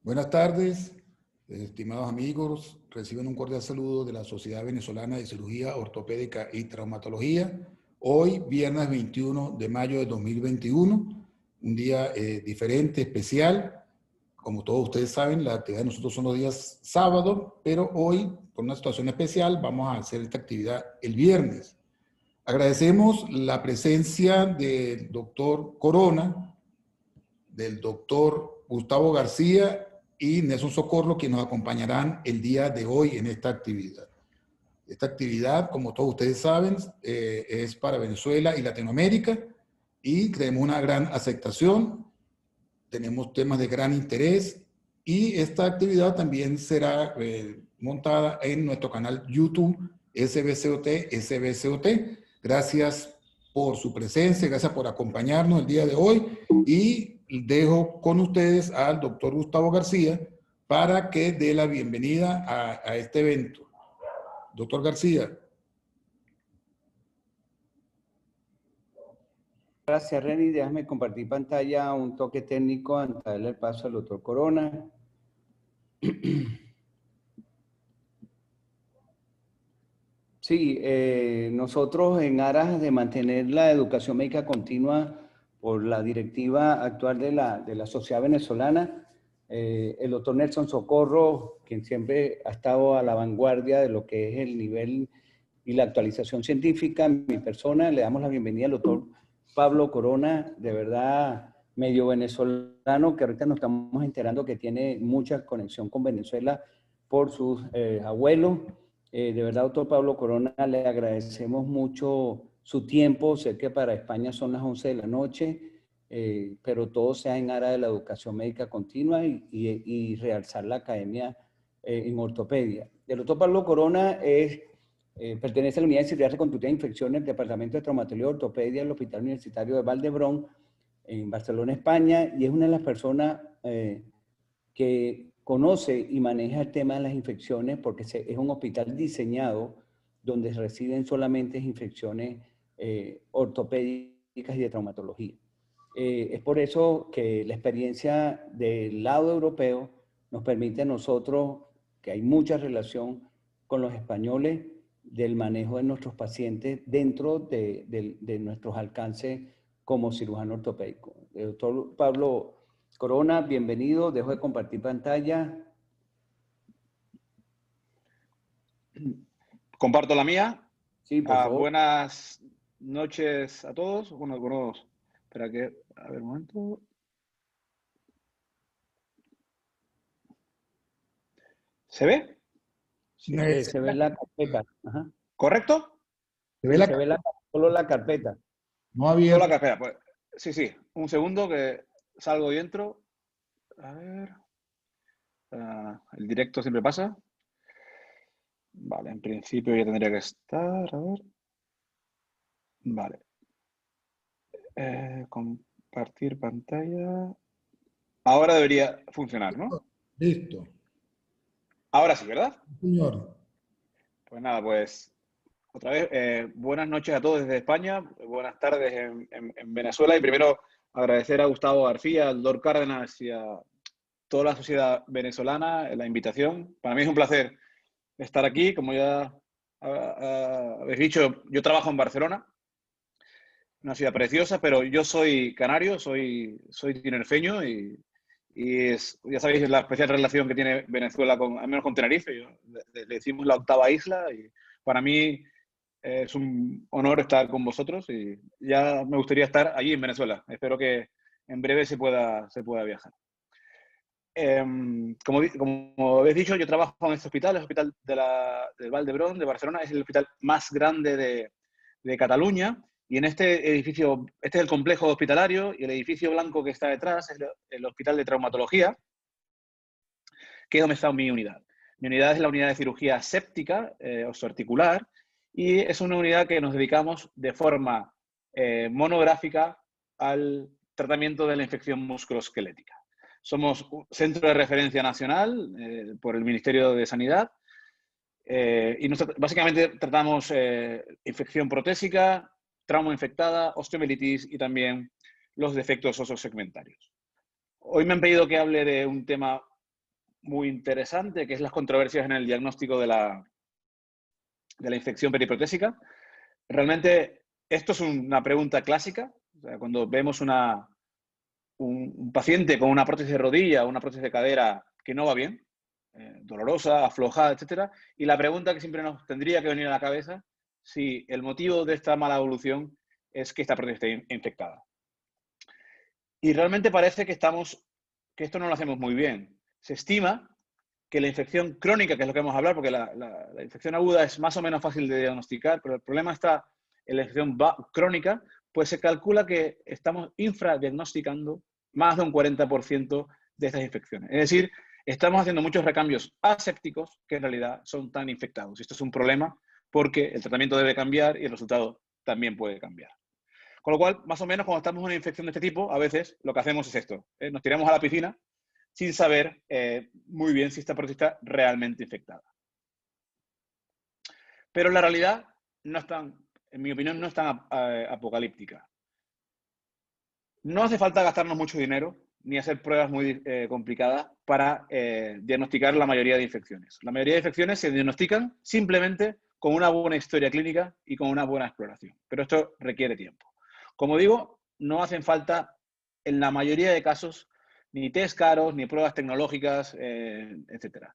Buenas tardes, estimados amigos. Reciben un cordial saludo de la Sociedad Venezolana de Cirugía Ortopédica y Traumatología. Hoy, viernes 21 de mayo de 2021, un día diferente, especial. Como todos ustedes saben, la actividad de nosotros son los días sábados, pero hoy, por una situación especial, vamos a hacer esta actividad el viernes. Agradecemos la presencia del doctor Corona, del doctor Gustavo García y Nelson Socorro, que nos acompañarán el día de hoy en esta actividad. Esta actividad, como todos ustedes saben, es para Venezuela y Latinoamérica y tenemos una gran aceptación, tenemos temas de gran interés y esta actividad también será montada en nuestro canal YouTube SBCOT. Gracias por su presencia, gracias por acompañarnos el día de hoy y dejo con ustedes al doctor Gustavo García para que dé la bienvenida a este evento. Doctor García. Gracias, Reni. Déjame compartir pantalla, un toque técnico antes de darle el paso al doctor Corona. Sí, nosotros en aras de mantener la educación médica continua por la directiva actual de la Sociedad Venezolana, el doctor Nelson Socorro, quien siempre ha estado a la vanguardia de lo que es el nivel y la actualización científica, mi persona, le damos la bienvenida al doctor Pablo Corona, de verdad medio venezolano, que ahorita nos estamos enterando que tiene mucha conexión con Venezuela por sus abuelos. De verdad, doctor Pablo Corona, le agradecemos mucho su tiempo. Sé que para España son las 11 de la noche, pero todo sea en aras de la educación médica continua y realzar la academia en ortopedia. El doctor Pablo Corona pertenece a la Unidad de Cirugía Reconstructiva de Infecciones del Departamento de Traumatología y Ortopedia del Hospital Universitario de Vall-d'Hebron, en Barcelona, España, y es una de las personas que conoce y maneja el tema de las infecciones porque es un hospital diseñado donde residen solamente infecciones ortopédicas y de traumatología. Es por eso que la experiencia del lado europeo nos permite a nosotros, que hay mucha relación con los españoles, del manejo de nuestros pacientes dentro de nuestros alcances como cirujano ortopédico. El doctor Pablo Corona, bienvenido. Dejo de compartir pantalla. Comparto la mía. Sí, por favor. Buenas noches a todos. Bueno, espera que, a ver un momento. ¿Se ve? Sí, se ve la carpeta. Ajá. ¿Correcto? Se ve solo la carpeta. No había. Solo la carpeta. Pues, sí. Un segundo que salgo y entro. A ver. El directo siempre pasa. Vale, en principio ya tendría que estar. A ver. Vale. Compartir pantalla. Ahora debería funcionar, ¿no? Listo. Ahora sí, ¿verdad? Señor. Pues nada, pues otra vez, buenas noches a todos desde España, buenas tardes en Venezuela y primero agradecer a Gustavo García, al doctor Cárdenas y a toda la sociedad venezolana la invitación. Para mí es un placer estar aquí, como ya habéis dicho, yo trabajo en Barcelona, una ciudad preciosa, pero yo soy canario, soy tinerfeño y ya sabéis la especial relación que tiene Venezuela al menos con Tenerife. Le decimos la octava isla y para mí es un honor estar con vosotros y ya me gustaría estar allí en Venezuela. Espero que en breve se pueda viajar. Como habéis dicho, yo trabajo en este hospital, el hospital del Vall-d'Hebron de Barcelona, es el hospital más grande de Cataluña. Y en este edificio, este es el complejo hospitalario y el edificio blanco que está detrás es el Hospital de Traumatología, que es donde está mi unidad. Mi unidad es la unidad de cirugía séptica, osteoarticular, y es una unidad que nos dedicamos de forma monográfica al tratamiento de la infección musculoesquelética. Somos un centro de referencia nacional por el Ministerio de Sanidad y básicamente tratamos infección protésica, trauma infectada, osteomielitis y también los defectos óseo-segmentarios. Hoy me han pedido que hable de un tema muy interesante, que es las controversias en el diagnóstico de la infección periprotésica. Realmente, esto es una pregunta clásica. O sea, cuando vemos un paciente con una prótesis de rodilla o una prótesis de cadera que no va bien, dolorosa, aflojada, etc. Y la pregunta que siempre nos tendría que venir a la cabeza, si el motivo de esta mala evolución es que esta prótesis esté infectada. Y realmente parece que esto no lo hacemos muy bien. Se estima que la infección crónica, que es lo que vamos a hablar, porque la infección aguda es más o menos fácil de diagnosticar, pero el problema está en la infección crónica, pues se calcula que estamos infradiagnosticando más de un 40% de estas infecciones. Es decir, estamos haciendo muchos recambios asépticos que en realidad son tan infectados. Esto es un problema porque el tratamiento debe cambiar y el resultado también puede cambiar. Con lo cual, más o menos, cuando estamos en una infección de este tipo, a veces lo que hacemos es esto. Nos tiramos a la piscina sin saber muy bien si esta prótesis está realmente infectada. Pero la realidad no es tan, en mi opinión, no es tan apocalíptica. No hace falta gastarnos mucho dinero ni hacer pruebas muy complicadas para diagnosticar la mayoría de infecciones. La mayoría de infecciones se diagnostican simplemente con una buena historia clínica y con una buena exploración. Pero esto requiere tiempo. Como digo, no hacen falta, en la mayoría de casos, ni test caros, ni pruebas tecnológicas, etc.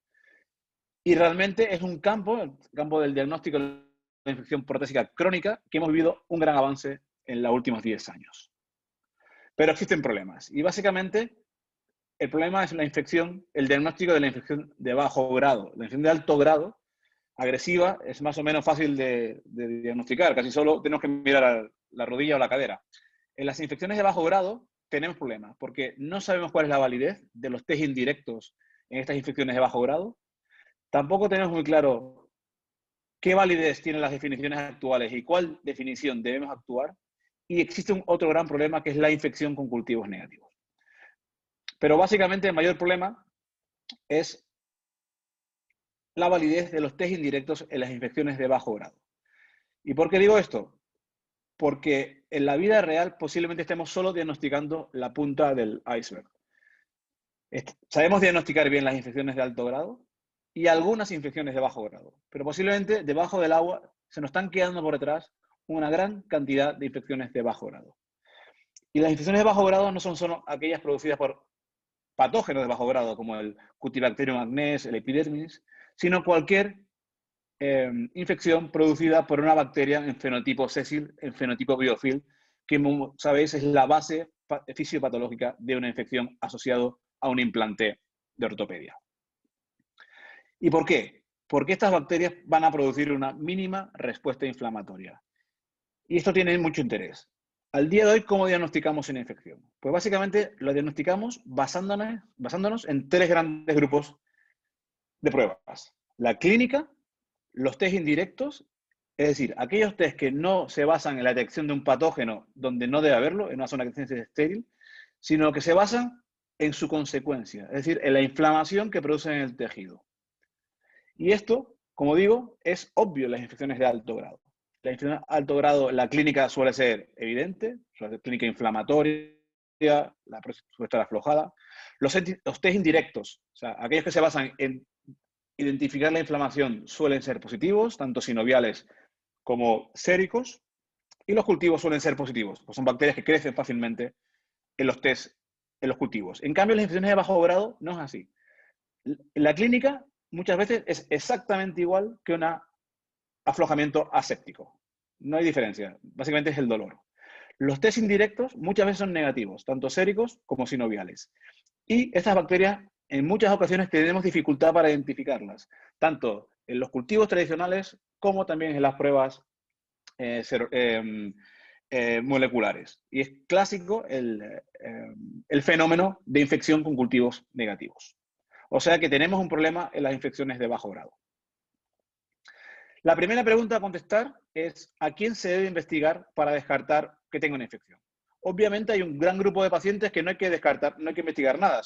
Y realmente es un campo, el campo del diagnóstico de la infección protésica crónica, que hemos vivido un gran avance en los últimos 10 años. Pero existen problemas. Y básicamente, el problema es la infección, el diagnóstico de la infección de bajo grado. La infección de alto grado, agresiva, es más o menos fácil de diagnosticar. Casi solo tenemos que mirar a la rodilla o la cadera. En las infecciones de bajo grado tenemos problemas porque no sabemos cuál es la validez de los test indirectos en estas infecciones de bajo grado. Tampoco tenemos muy claro qué validez tienen las definiciones actuales y cuál definición debemos actuar. Y existe otro gran problema que es la infección con cultivos negativos. Pero básicamente el mayor problema es la validez de los test indirectos en las infecciones de bajo grado. ¿Y por qué digo esto? Porque en la vida real posiblemente estemos solo diagnosticando la punta del iceberg. Sabemos diagnosticar bien las infecciones de alto grado y algunas infecciones de bajo grado, pero posiblemente debajo del agua se nos están quedando por detrás una gran cantidad de infecciones de bajo grado. Y las infecciones de bajo grado no son solo aquellas producidas por patógenos de bajo grado, como el Cutibacterium acnes, el Epidermis, sino cualquier infección producida por una bacteria en fenotipo sésil, en fenotipo biofil, que, como sabéis, es la base fisiopatológica de una infección asociada a un implante de ortopedia. ¿Y por qué? Porque estas bacterias van a producir una mínima respuesta inflamatoria. Y esto tiene mucho interés. Al día de hoy, ¿cómo diagnosticamos una infección? Pues básicamente lo diagnosticamos basándonos en 3 grandes grupos de pruebas. La clínica, los test indirectos, es decir, aquellos test que no se basan en la detección de un patógeno donde no debe haberlo, en una zona que esté estéril, sino que se basan en su consecuencia, es decir, en la inflamación que produce en el tejido. Y esto, como digo, es obvio en las infecciones de alto grado. La infección de alto grado, la clínica suele ser evidente, suele ser clínica inflamatoria, la suele estar aflojada. Los test indirectos, o sea, aquellos que se basan en identificar la inflamación, suelen ser positivos, tanto sinoviales como séricos, y los cultivos suelen ser positivos, pues son bacterias que crecen fácilmente en los test, en los cultivos. En cambio, las infecciones de bajo grado no es así. La clínica muchas veces es exactamente igual que un aflojamiento aséptico. No hay diferencia, básicamente es el dolor. Los test indirectos muchas veces son negativos, tanto séricos como sinoviales. Y estas bacterias en muchas ocasiones tenemos dificultad para identificarlas, tanto en los cultivos tradicionales como también en las pruebas moleculares. Y es clásico el fenómeno de infección con cultivos negativos. O sea que tenemos un problema en las infecciones de bajo grado. La primera pregunta a contestar es: ¿a quién se debe investigar para descartar que tenga una infección? obviamente hay un gran grupo de pacientes que no hay que descartar, no hay que investigar nada.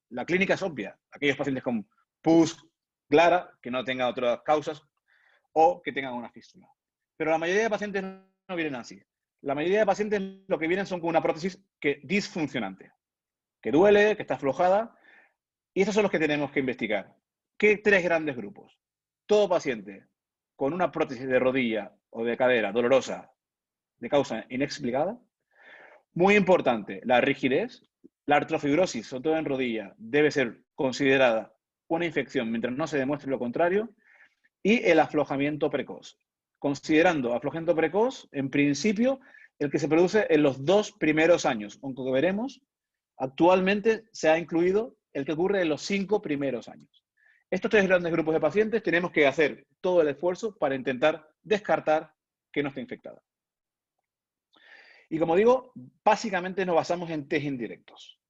La clínica es obvia. Aquellos pacientes con pus clara, que no tengan otras causas o que tengan una fístula. Pero la mayoría de pacientes no vienen así. La mayoría de pacientes lo que vienen son con una prótesis disfuncionante, que duele, que está aflojada, y esos son los que tenemos que investigar. ¿Qué tres grandes grupos? Todo paciente con una prótesis de rodilla o de cadera dolorosa de causa inexplicada. Muy importante, la rigidez. La artrofibrosis, sobre todo en rodilla, debe ser considerada una infección mientras no se demuestre lo contrario. Y el aflojamiento precoz. Considerando aflojamiento precoz, en principio, el que se produce en los 2 primeros años, aunque veremos, actualmente se ha incluido el que ocurre en los 5 primeros años. Estos tres grandes grupos de pacientes tenemos que hacer todo el esfuerzo para intentar descartar que no esté infectada. Y como digo, básicamente nos basamos en test indirectos.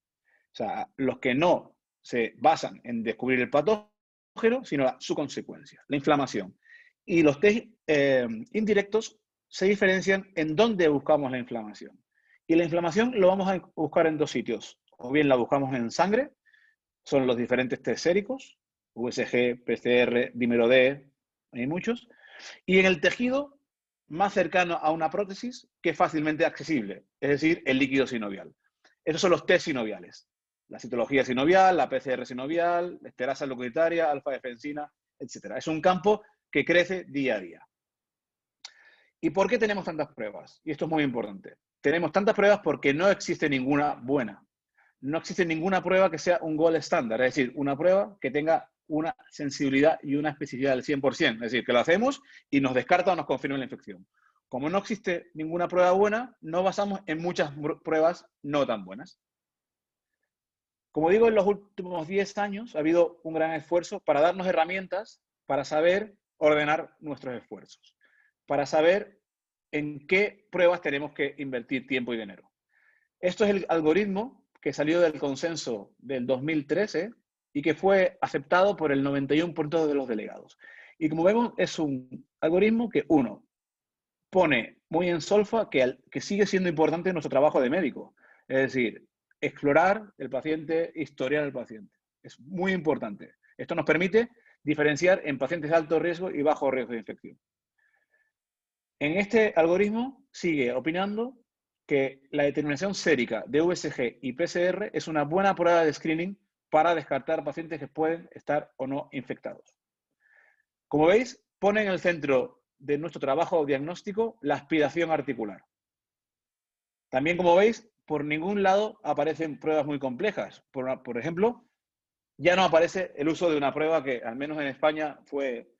O sea, los que no se basan en descubrir el patógeno, sino su consecuencia, la inflamación. Y los test indirectos se diferencian en dónde buscamos la inflamación. Y la inflamación lo vamos a buscar en dos sitios. O bien la buscamos en sangre, son los diferentes test séricos, USG, PCR, dímero D, hay muchos. Y en el tejido más cercano a una prótesis que es fácilmente accesible, es decir, el líquido sinovial. Esos son los test sinoviales. La citología sinovial, la PCR sinovial, la esterasa leucocitaria, alfa-defensina, etc. Es un campo que crece día a día. ¿Y por qué tenemos tantas pruebas? Y esto es muy importante. Tenemos tantas pruebas porque no existe ninguna buena. No existe ninguna prueba que sea un gold estándar, es decir, una prueba que tenga una sensibilidad y una especificidad del 100%, es decir, que lo hacemos y nos descarta o nos confirma la infección. Como no existe ninguna prueba buena, nos basamos en muchas pruebas no tan buenas. Como digo, en los últimos 10 años ha habido un gran esfuerzo para darnos herramientas para saber ordenar nuestros esfuerzos, para saber en qué pruebas tenemos que invertir tiempo y dinero. Esto es el algoritmo que salió del consenso del 2013 y que fue aceptado por el 91% de los delegados. Y como vemos, es un algoritmo que, uno, pone muy en solfa que sigue siendo importante en nuestro trabajo de médico. Es decir, explorar el paciente, historiar el paciente. Es muy importante. Esto nos permite diferenciar en pacientes de alto riesgo y bajo riesgo de infección. En este algoritmo sigue opinando que la determinación sérica de USG y PCR es una buena prueba de screening para descartar pacientes que pueden estar o no infectados. Como veis, pone en el centro de nuestro trabajo diagnóstico la aspiración articular. También, como veis, por ningún lado aparecen pruebas muy complejas. Por ejemplo, ya no aparece el uso de una prueba que, al menos en España, fue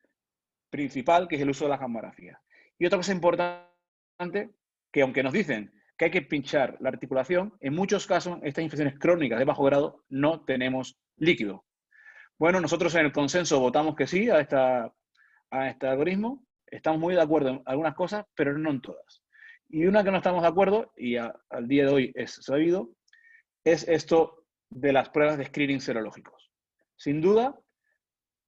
principal, que es el uso de la gammagrafía. Y otra cosa importante, que aunque nos dicen que hay que pinchar la articulación, en muchos casos, estas infecciones crónicas de bajo grado, no tenemos líquido. Bueno, nosotros en el consenso votamos que sí a este algoritmo. Estamos muy de acuerdo en algunas cosas, pero no en todas. Y una que no estamos de acuerdo, y al día de hoy es sabido, es esto de las pruebas de screening serológicos. Sin duda,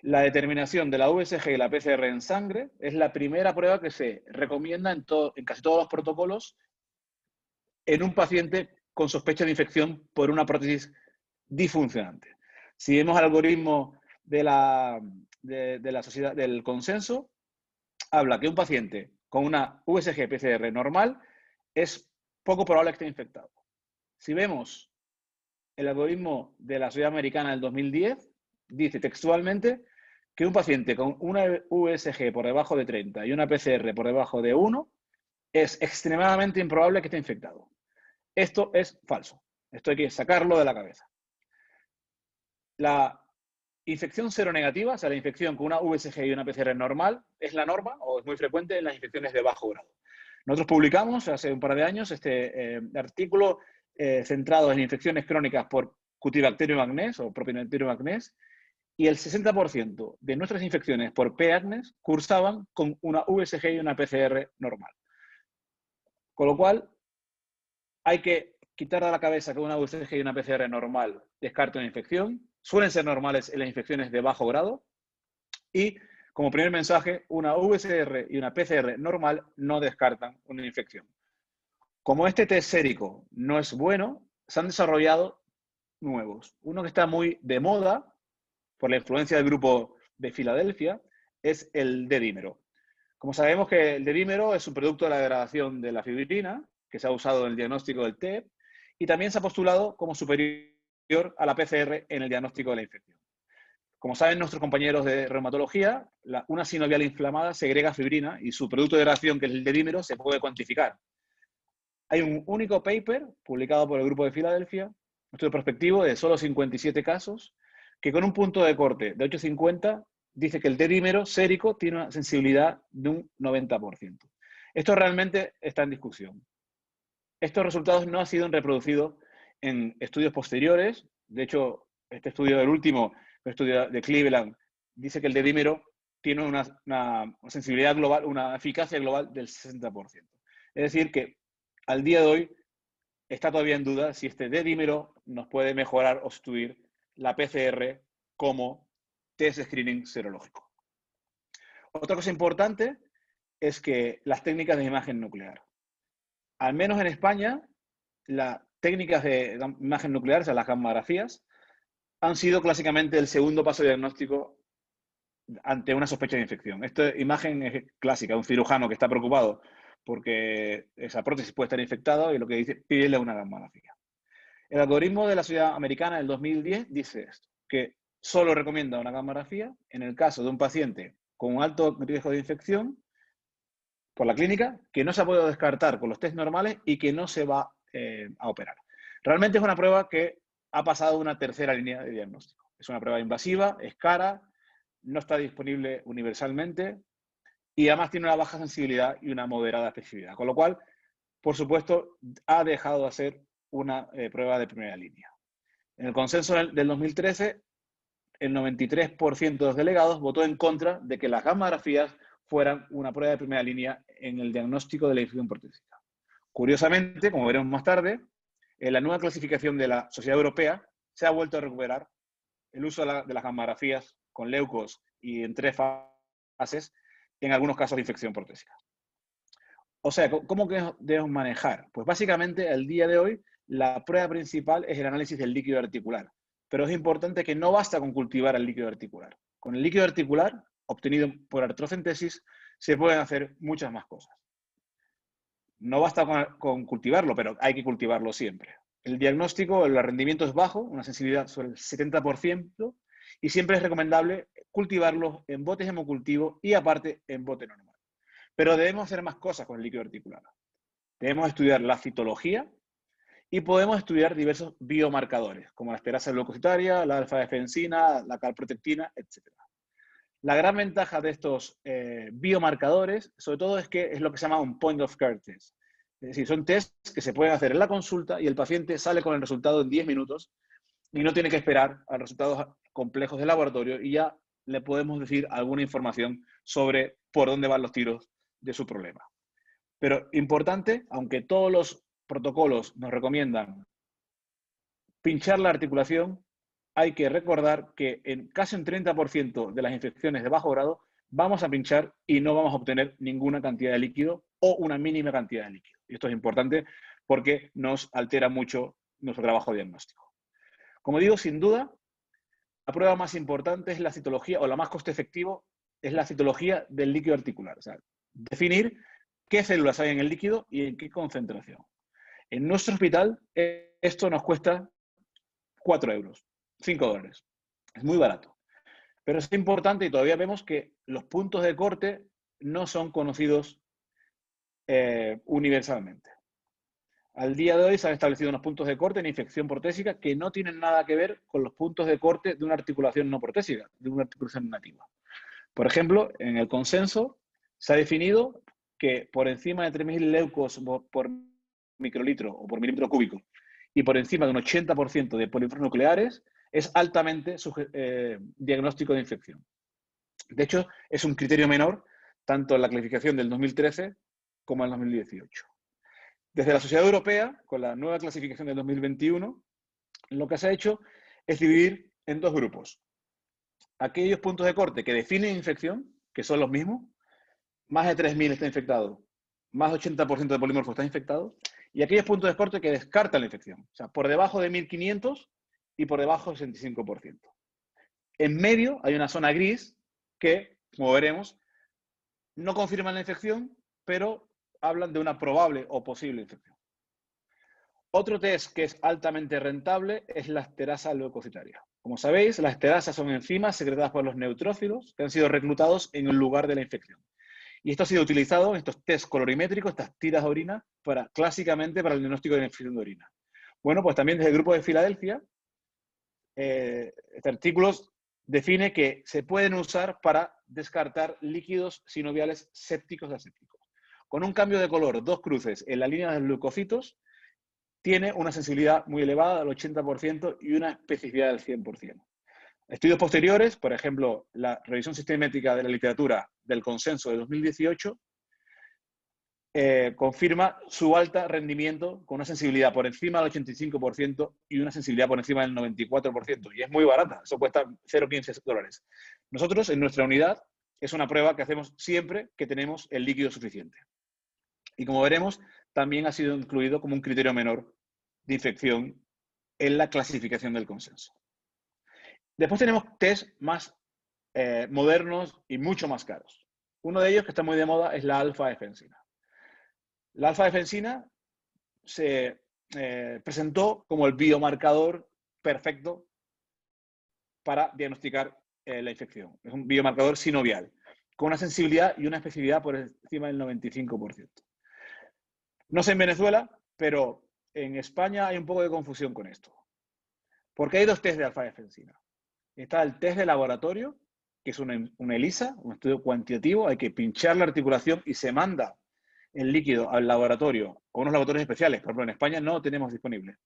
la determinación de la USG y la PCR en sangre es la primera prueba que se recomienda en casi todos los protocolos en un paciente con sospecha de infección por una prótesis disfuncionante. Si vemos el algoritmo de la sociedad del consenso, habla que un paciente con una USG PCR normal es poco probable que esté infectado. Si vemos el algoritmo de la Sociedad Americana del 2010, dice textualmente que un paciente con una USG por debajo de 30 y una PCR por debajo de 1 es extremadamente improbable que esté infectado. Esto es falso. Esto hay que sacarlo de la cabeza. La infección seronegativa, o sea, la infección con una USG y una PCR normal, es la norma o es muy frecuente en las infecciones de bajo grado. Nosotros publicamos hace un par de años este artículo centrado en infecciones crónicas por Cutibacterium acnes o Propionibacterium acnes, y el 60% de nuestras infecciones por P. acnes cursaban con una USG y una PCR normal. Con lo cual, hay que quitar de la cabeza que una USG y una PCR normal descarta una infección. Suelen ser normales en las infecciones de bajo grado. Y, como primer mensaje, una USR y una PCR normal no descartan una infección. Como este test sérico no es bueno, se han desarrollado nuevos. Uno que está muy de moda, por la influencia del grupo de Filadelfia, es el D-dímero. Como sabemos que el D-dímero es un producto de la degradación de la fibrina, que se ha usado en el diagnóstico del TEP, y también se ha postulado como superior a la PCR en el diagnóstico de la infección. Como saben nuestros compañeros de reumatología, una sinovial inflamada segrega fibrina y su producto de degradación, que es el D-dímero, se puede cuantificar. Hay un único paper publicado por el grupo de Filadelfia, un estudio prospectivo de solo 57 casos, que con un punto de corte de 8,50 dice que el D-dímero sérico tiene una sensibilidad de un 90%. Esto realmente está en discusión. Estos resultados no han sido reproducidos en estudios posteriores. De hecho, este estudio, el último, el estudio de Cleveland, dice que el D-dímero tiene una sensibilidad global, una eficacia global del 60%. Es decir, que al día de hoy está todavía en duda si este D-dímero nos puede mejorar o sustituir la PCR como test de screening serológico. Otra cosa importante es que las técnicas de imagen nuclear. Al menos en España, las técnicas de imagen nuclear, o sea, las gammagrafías, han sido clásicamente el segundo paso de diagnóstico ante una sospecha de infección. Esta imagen es clásica, un cirujano que está preocupado porque esa prótesis puede estar infectada y lo que dice, pídele una gammagrafía. El algoritmo de la Sociedad Americana del 2010 dice esto, que solo recomienda una gammagrafía en el caso de un paciente con un alto riesgo de infección por la clínica, que no se ha podido descartar con los test normales y que no se va a operar. Realmente es una prueba que ha pasado una tercera línea de diagnóstico. Es una prueba invasiva, es cara, no está disponible universalmente y además tiene una baja sensibilidad y una moderada especificidad. Con lo cual, por supuesto, ha dejado de ser una prueba de primera línea. En el consenso del 2013, el 93% de los delegados votó en contra de que las gammagrafías fueran una prueba de primera línea en el diagnóstico de la infección protésica. Curiosamente, como veremos más tarde, en la nueva clasificación de la Sociedad Europea se ha vuelto a recuperar el uso de las gammagrafías con leucos y en 3 fases en algunos casos de infección protésica. O sea, ¿cómo debemos manejar? Pues básicamente, al día de hoy, la prueba principal es el análisis del líquido articular. Pero es importante que no basta con cultivar el líquido articular. Con el líquido articular, obtenido por artrocentesis, se pueden hacer muchas más cosas. No basta con cultivarlo, pero hay que cultivarlo siempre. El diagnóstico, el rendimiento es bajo, una sensibilidad sobre el 70%, y siempre es recomendable cultivarlos en botes hemocultivo y aparte en bote normal. Pero debemos hacer más cosas con el líquido articular. Debemos estudiar la citología y podemos estudiar diversos biomarcadores, como la esterasa glucositaria, la alfa-defensina, la calprotectina, etc. La gran ventaja de estos biomarcadores, sobre todo, es que es lo que se llama un point of care test. Es decir, son tests que se pueden hacer en la consulta y el paciente sale con el resultado en 10 minutos y no tiene que esperar a resultados complejos de laboratorio y ya le podemos decir alguna información sobre por dónde van los tiros de su problema. Pero importante, aunque todos los protocolos nos recomiendan pinchar la articulación, hay que recordar que en casi un 30% de las infecciones de bajo grado vamos a pinchar y no vamos a obtener ninguna cantidad de líquido o una mínima cantidad de líquido. Y esto es importante porque nos altera mucho nuestro trabajo diagnóstico. Como digo, sin duda, la prueba más importante es la citología, o la más coste efectivo, es la citología del líquido articular. O sea, definir qué células hay en el líquido y en qué concentración. En nuestro hospital, esto nos cuesta 4 euros, 5 dólares. Es muy barato. Pero es importante y todavía vemos que los puntos de corte no son conocidos universalmente. Al día de hoy se han establecido unos puntos de corte en infección protésica que no tienen nada que ver con los puntos de corte de una articulación no protésica, de una articulación nativa. Por ejemplo, en el consenso se ha definido que por encima de 3.000 leucos por microlitro o por milímetro cúbico y por encima de un 80% de polímeros nucleares es altamente diagnóstico de infección. De hecho, es un criterio menor tanto en la clasificación del 2013 como en el 2018. Desde la Sociedad Europea, con la nueva clasificación del 2021, lo que se ha hecho es dividir en 2 grupos. Aquellos puntos de corte que definen infección, que son los mismos, más de 3.000 está infectado, más de 80% de polímorfo está infectado, y aquellos puntos de corte que descartan la infección. O sea, por debajo de 1500 y por debajo del 65%. En medio hay una zona gris que, como veremos, no confirman la infección, pero hablan de una probable o posible infección. Otro test que es altamente rentable es la esterasa leucocitaria. Como sabéis, las esterasas son enzimas secretadas por los neutrófilos que han sido reclutados en el lugar de la infección. Y esto ha sido utilizado en estos test colorimétricos, estas tiras de orina, clásicamente para el diagnóstico de la infección de orina. Bueno, pues también desde el Grupo de Filadelfia, este artículo define que se pueden usar para descartar líquidos sinoviales sépticos y asépticos. Con un cambio de color, 2 cruces en la línea de los leucocitos, tiene una sensibilidad muy elevada, del 80%, y una especificidad del 100%. Estudios posteriores, por ejemplo, la revisión sistemática de la literatura del consenso de 2018, confirma su alto rendimiento con una sensibilidad por encima del 85% y una sensibilidad por encima del 94%. Y es muy barata, eso cuesta $0,15. Nosotros, en nuestra unidad, es una prueba que hacemos siempre que tenemos el líquido suficiente. Y como veremos, también ha sido incluido como un criterio menor de infección en la clasificación del consenso. Después tenemos test más modernos y mucho más caros. Uno de ellos que está muy de moda es la alfa-defensina. La alfa-defensina se presentó como el biomarcador perfecto para diagnosticar la infección. Es un biomarcador sinovial, con una sensibilidad y una especificidad por encima del 95%. No sé en Venezuela, pero en España hay un poco de confusión con esto. Porque hay 2 test de alfa-defensina. Está el test de laboratorio, que es una ELISA, un estudio cuantitativo, hay que pinchar la articulación y se manda el líquido al laboratorio, o unos laboratorios especiales. Por ejemplo, en España no lo tenemos disponible.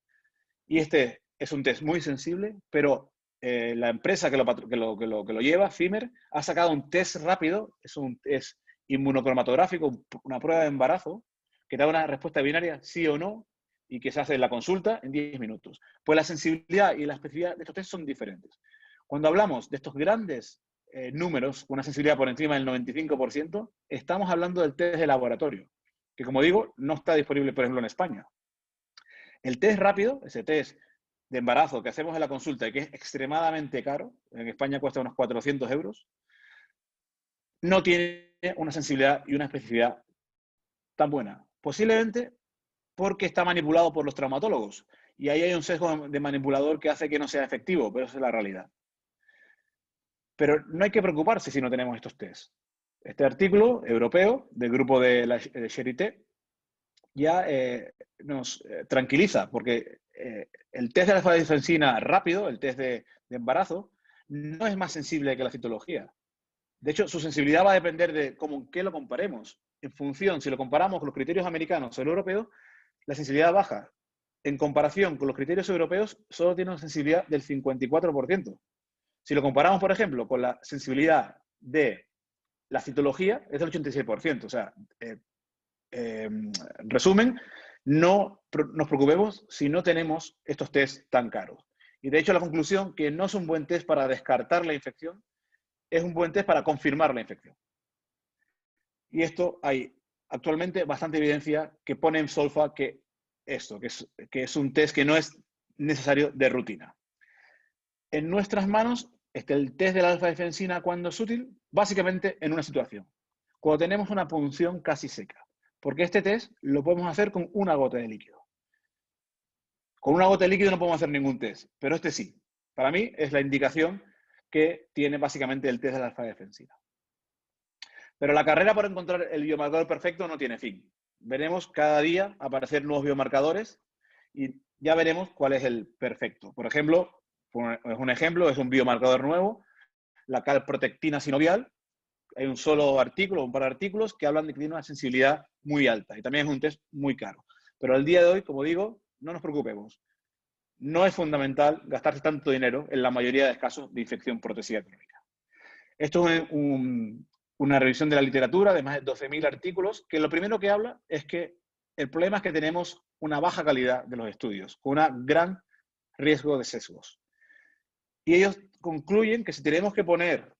Y este es un test muy sensible, pero la empresa que lo lleva, FIMER, ha sacado un test rápido, es inmunocromatográfico, una prueba de embarazo, que da una respuesta binaria, sí o no, y que se hace en la consulta en 10 minutos. Pues la sensibilidad y la especificidad de estos test son diferentes. Cuando hablamos de estos grandes números, una sensibilidad por encima del 95%, estamos hablando del test de laboratorio, que como digo, no está disponible, por ejemplo, en España. El test rápido, ese test de embarazo que hacemos en la consulta y que es extremadamente caro, en España cuesta unos 400 euros, no tiene una sensibilidad y una especificidad tan buena. Posiblemente porque está manipulado por los traumatólogos. Y ahí hay un sesgo de manipulador que hace que no sea efectivo, pero esa es la realidad. Pero no hay que preocuparse si no tenemos estos tests. Este artículo europeo del grupo de la Charité ya nos tranquiliza, porque el test de la alfa-defensina rápido, el test de embarazo, no es más sensible que la citología. De hecho, su sensibilidad va a depender de qué lo comparemos. En función, si lo comparamos con los criterios americanos o el europeo, la sensibilidad baja. En comparación con los criterios europeos, solo tiene una sensibilidad del 54%. Si lo comparamos, por ejemplo, con la sensibilidad de la citología, es del 86%. O sea, resumen, no nos preocupemos si no tenemos estos test tan caros. Y de hecho, la conclusión que no es un buen test para descartar la infección, es un buen test para confirmar la infección. Y esto hay actualmente bastante evidencia que pone en solfa que es un test que no es necesario de rutina. En nuestras manos está el test de la alfa-defensina cuando es útil, básicamente en una situación, cuando tenemos una punción casi seca, porque este test lo podemos hacer con una gota de líquido. Con una gota de líquido no podemos hacer ningún test, pero este sí. Para mí es la indicación que tiene básicamente el test de la alfa-defensina. Pero la carrera por encontrar el biomarcador perfecto no tiene fin. Veremos cada día aparecer nuevos biomarcadores y ya veremos cuál es el perfecto. Por ejemplo, es un biomarcador nuevo, la calprotectina sinovial. Hay un solo artículo, un par de artículos que hablan de que tiene una sensibilidad muy alta y también es un test muy caro. Pero al día de hoy, como digo, no nos preocupemos. No es fundamental gastarse tanto dinero en la mayoría de casos de infección protésica crónica. Esto es una revisión de la literatura de más de 12.000 artículos, que lo primero que habla es que el problema es que tenemos una baja calidad de los estudios, con un gran riesgo de sesgos. Y ellos concluyen que si tenemos que poner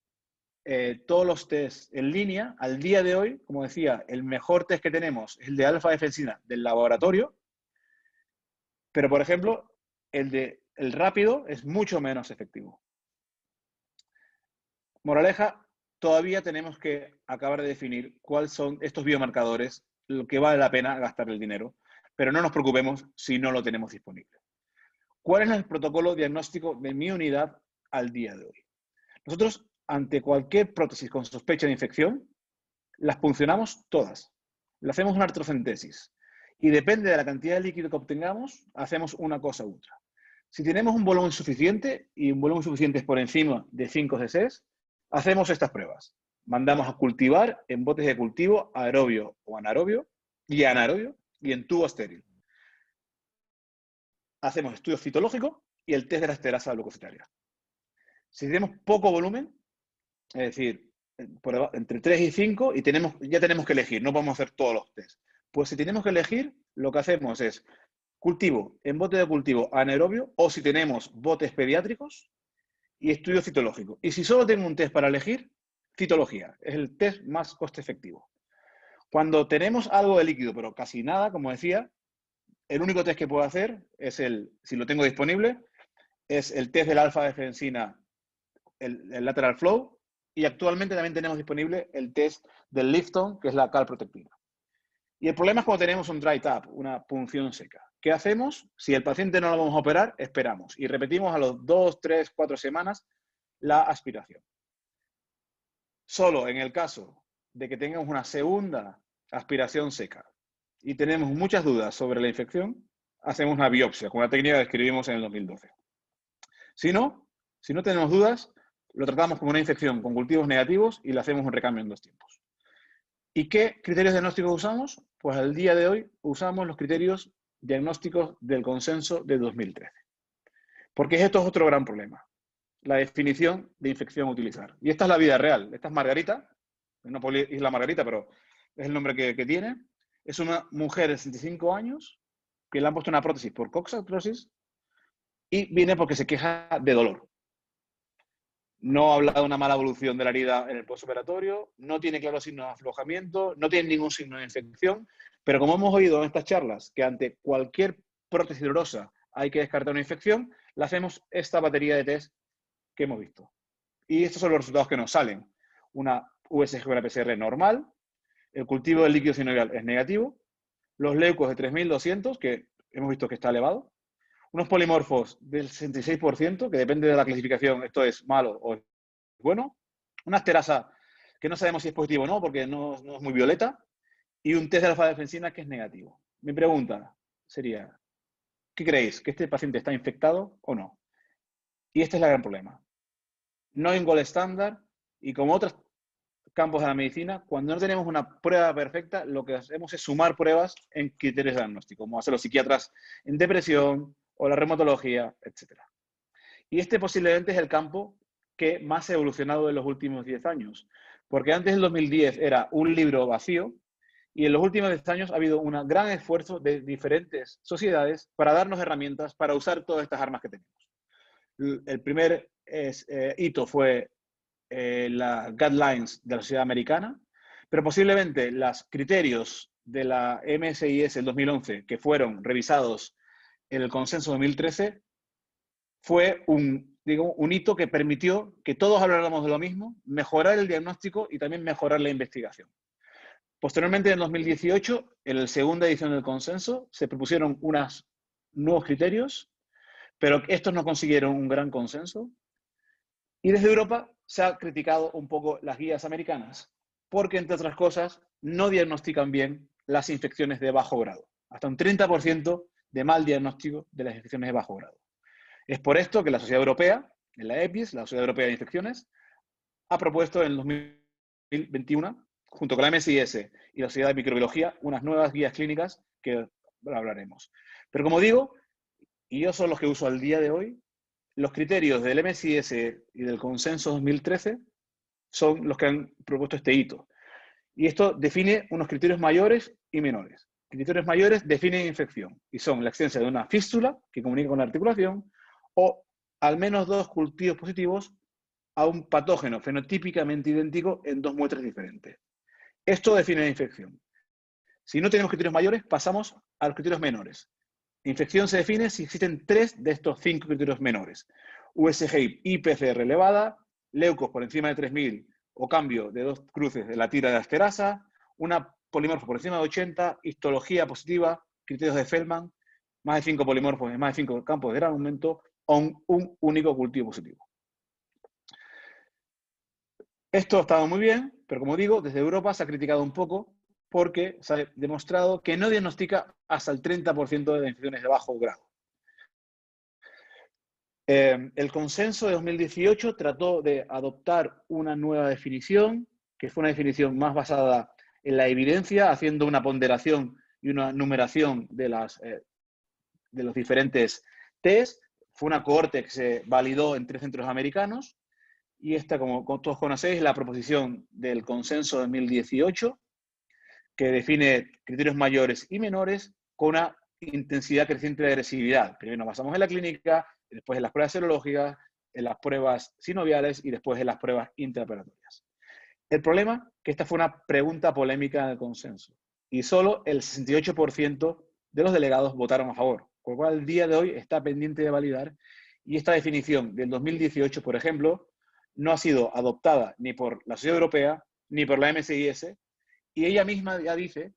todos los tests en línea, al día de hoy, como decía, el mejor test que tenemos es el de alfa-defensina del laboratorio, Pero, por ejemplo, el rápido es mucho menos efectivo. Moraleja, todavía tenemos que acabar de definir cuáles son estos biomarcadores, lo que vale la pena gastar el dinero, pero no nos preocupemos si no lo tenemos disponible. ¿Cuál es el protocolo diagnóstico de mi unidad al día de hoy? Nosotros, ante cualquier prótesis con sospecha de infección, las puncionamos todas. Le hacemos una artrocentesis. Y depende de la cantidad de líquido que obtengamos, hacemos una cosa u otra. Si tenemos un volumen suficiente, y un volumen suficiente es por encima de 5 cc, hacemos estas pruebas. Mandamos a cultivar en botes de cultivo aerobio o anaerobio y anaerobio y en tubo estéril. Hacemos estudios citológicos y el test de la esterasa glucositaria. Si tenemos poco volumen, es decir, entre 3 y 5, y ya tenemos que elegir, no podemos hacer todos los tests. Pues si tenemos que elegir, lo que hacemos es cultivo en bote de cultivo anaerobio, o si tenemos botes pediátricos, y estudio citológico. Y si solo tengo un test para elegir, citología. Es el test más coste efectivo. Cuando tenemos algo de líquido, pero casi nada, como decía, el único test que puedo hacer es si lo tengo disponible, es el test del alfa-defensina, el lateral flow, y actualmente también tenemos disponible el test del Lifton, que es la calprotectina. Y el problema es cuando tenemos un dry tap, una punción seca. ¿Qué hacemos? Si el paciente no lo vamos a operar, esperamos y repetimos a los 2, 3, 4 semanas la aspiración. Solo en el caso de que tengamos una segunda aspiración seca y tenemos muchas dudas sobre la infección, hacemos una biopsia con la técnica que describimos en el 2012. Si no tenemos dudas, lo tratamos como una infección con cultivos negativos y le hacemos un recambio en 2 tiempos. ¿Y qué criterios diagnósticos usamos? Pues al día de hoy usamos los criterios diagnósticos del consenso de 2013. Porque esto es otro gran problema. La definición de infección a utilizar. Y esta es la vida real. Esta es Margarita. No es la Margarita, pero es el nombre que tiene. Es una mujer de 65 años que le han puesto una prótesis por coxartrosis y viene porque se queja de dolor. No habla de una mala evolución de la herida en el postoperatorio, no tiene claros signos de aflojamiento, no tiene ningún signo de infección, pero como hemos oído en estas charlas que ante cualquier prótesis dolorosa hay que descartar una infección, le hacemos esta batería de test que hemos visto. Y estos son los resultados que nos salen. Una USG con la PCR normal, el cultivo del líquido sinovial es negativo, los leucos de 3200, que hemos visto que está elevado, unos polimorfos del 66%, que depende de la clasificación, esto es malo o es bueno, una esterasa que no sabemos si es positivo o no, porque no es muy violeta, y un test de alfa-defensina que es negativo. Mi pregunta sería, ¿qué creéis? ¿Que este paciente está infectado o no? Y este es el gran problema. No hay un gol estándar, y como otros campos de la medicina, cuando no tenemos una prueba perfecta, lo que hacemos es sumar pruebas en criterios diagnósticos, como hacen los psiquiatras en depresión o la reumatología, etc. Y este posiblemente es el campo que más ha evolucionado en los últimos 10 años, porque antes del 2010 era un libro vacío y en los últimos 10 años ha habido un gran esfuerzo de diferentes sociedades para darnos herramientas para usar todas estas armas que tenemos. El primer hito fue las guidelines de la sociedad americana, pero posiblemente los criterios de la MSIS del 2011, que fueron revisados en el consenso 2013, fue un hito que permitió que todos habláramos de lo mismo, mejorar el diagnóstico y también mejorar la investigación. Posteriormente, en 2018, en la segunda edición del consenso, se propusieron unos nuevos criterios, pero estos no consiguieron un gran consenso. Y desde Europa se ha criticado un poco las guías americanas, porque, entre otras cosas, no diagnostican bien las infecciones de bajo grado. Hasta un 30% de mal diagnóstico de las infecciones de bajo grado. Es por esto que la Sociedad Europea, en la EPIS, la Sociedad Europea de Infecciones, ha propuesto en 2021, junto con la MSIS y la Sociedad de Microbiología, unas nuevas guías clínicas que hablaremos. Pero como digo, y yo son los que uso al día de hoy, los criterios del MSIS y del consenso 2013 son los que han propuesto este hito. Y esto define unos criterios mayores y menores. Criterios mayores definen infección y son la existencia de una fístula que comunica con la articulación o al menos 2 cultivos positivos a un patógeno fenotípicamente idéntico en 2 muestras diferentes. Esto define la infección. Si no tenemos criterios mayores, pasamos a los criterios menores. Infección se define si existen 3 de estos 5 criterios menores. USG y PCR elevada, leucos por encima de 3000 o cambio de 2 cruces de la tira de asterasa, una polimorfo por encima de 80, histología positiva, criterios de Feldman, más de 5 polimorfos en más de 5 campos de gran aumento o un único cultivo positivo. Esto ha estado muy bien, pero como digo, desde Europa se ha criticado un poco porque se ha demostrado que no diagnostica hasta el 30% de las infecciones de bajo grado. El consenso de 2018 trató de adoptar una nueva definición, que fue una definición más basada en la evidencia, haciendo una ponderación y una numeración de los diferentes test. Fue una cohorte que se validó en 3 centros americanos, y esta, como todos conocéis, es la proposición del consenso de 2018, que define criterios mayores y menores con una intensidad creciente de agresividad. Primero nos basamos en la clínica, después en las pruebas serológicas, en las pruebas sinoviales y después en las pruebas intraoperatorias. El problema es que esta fue una pregunta polémica del consenso y solo el 68% de los delegados votaron a favor, con lo cual el día de hoy está pendiente de validar, y esta definición del 2018, por ejemplo, no ha sido adoptada ni por la Sociedad Europea ni por la MSIS, y ella misma ya dice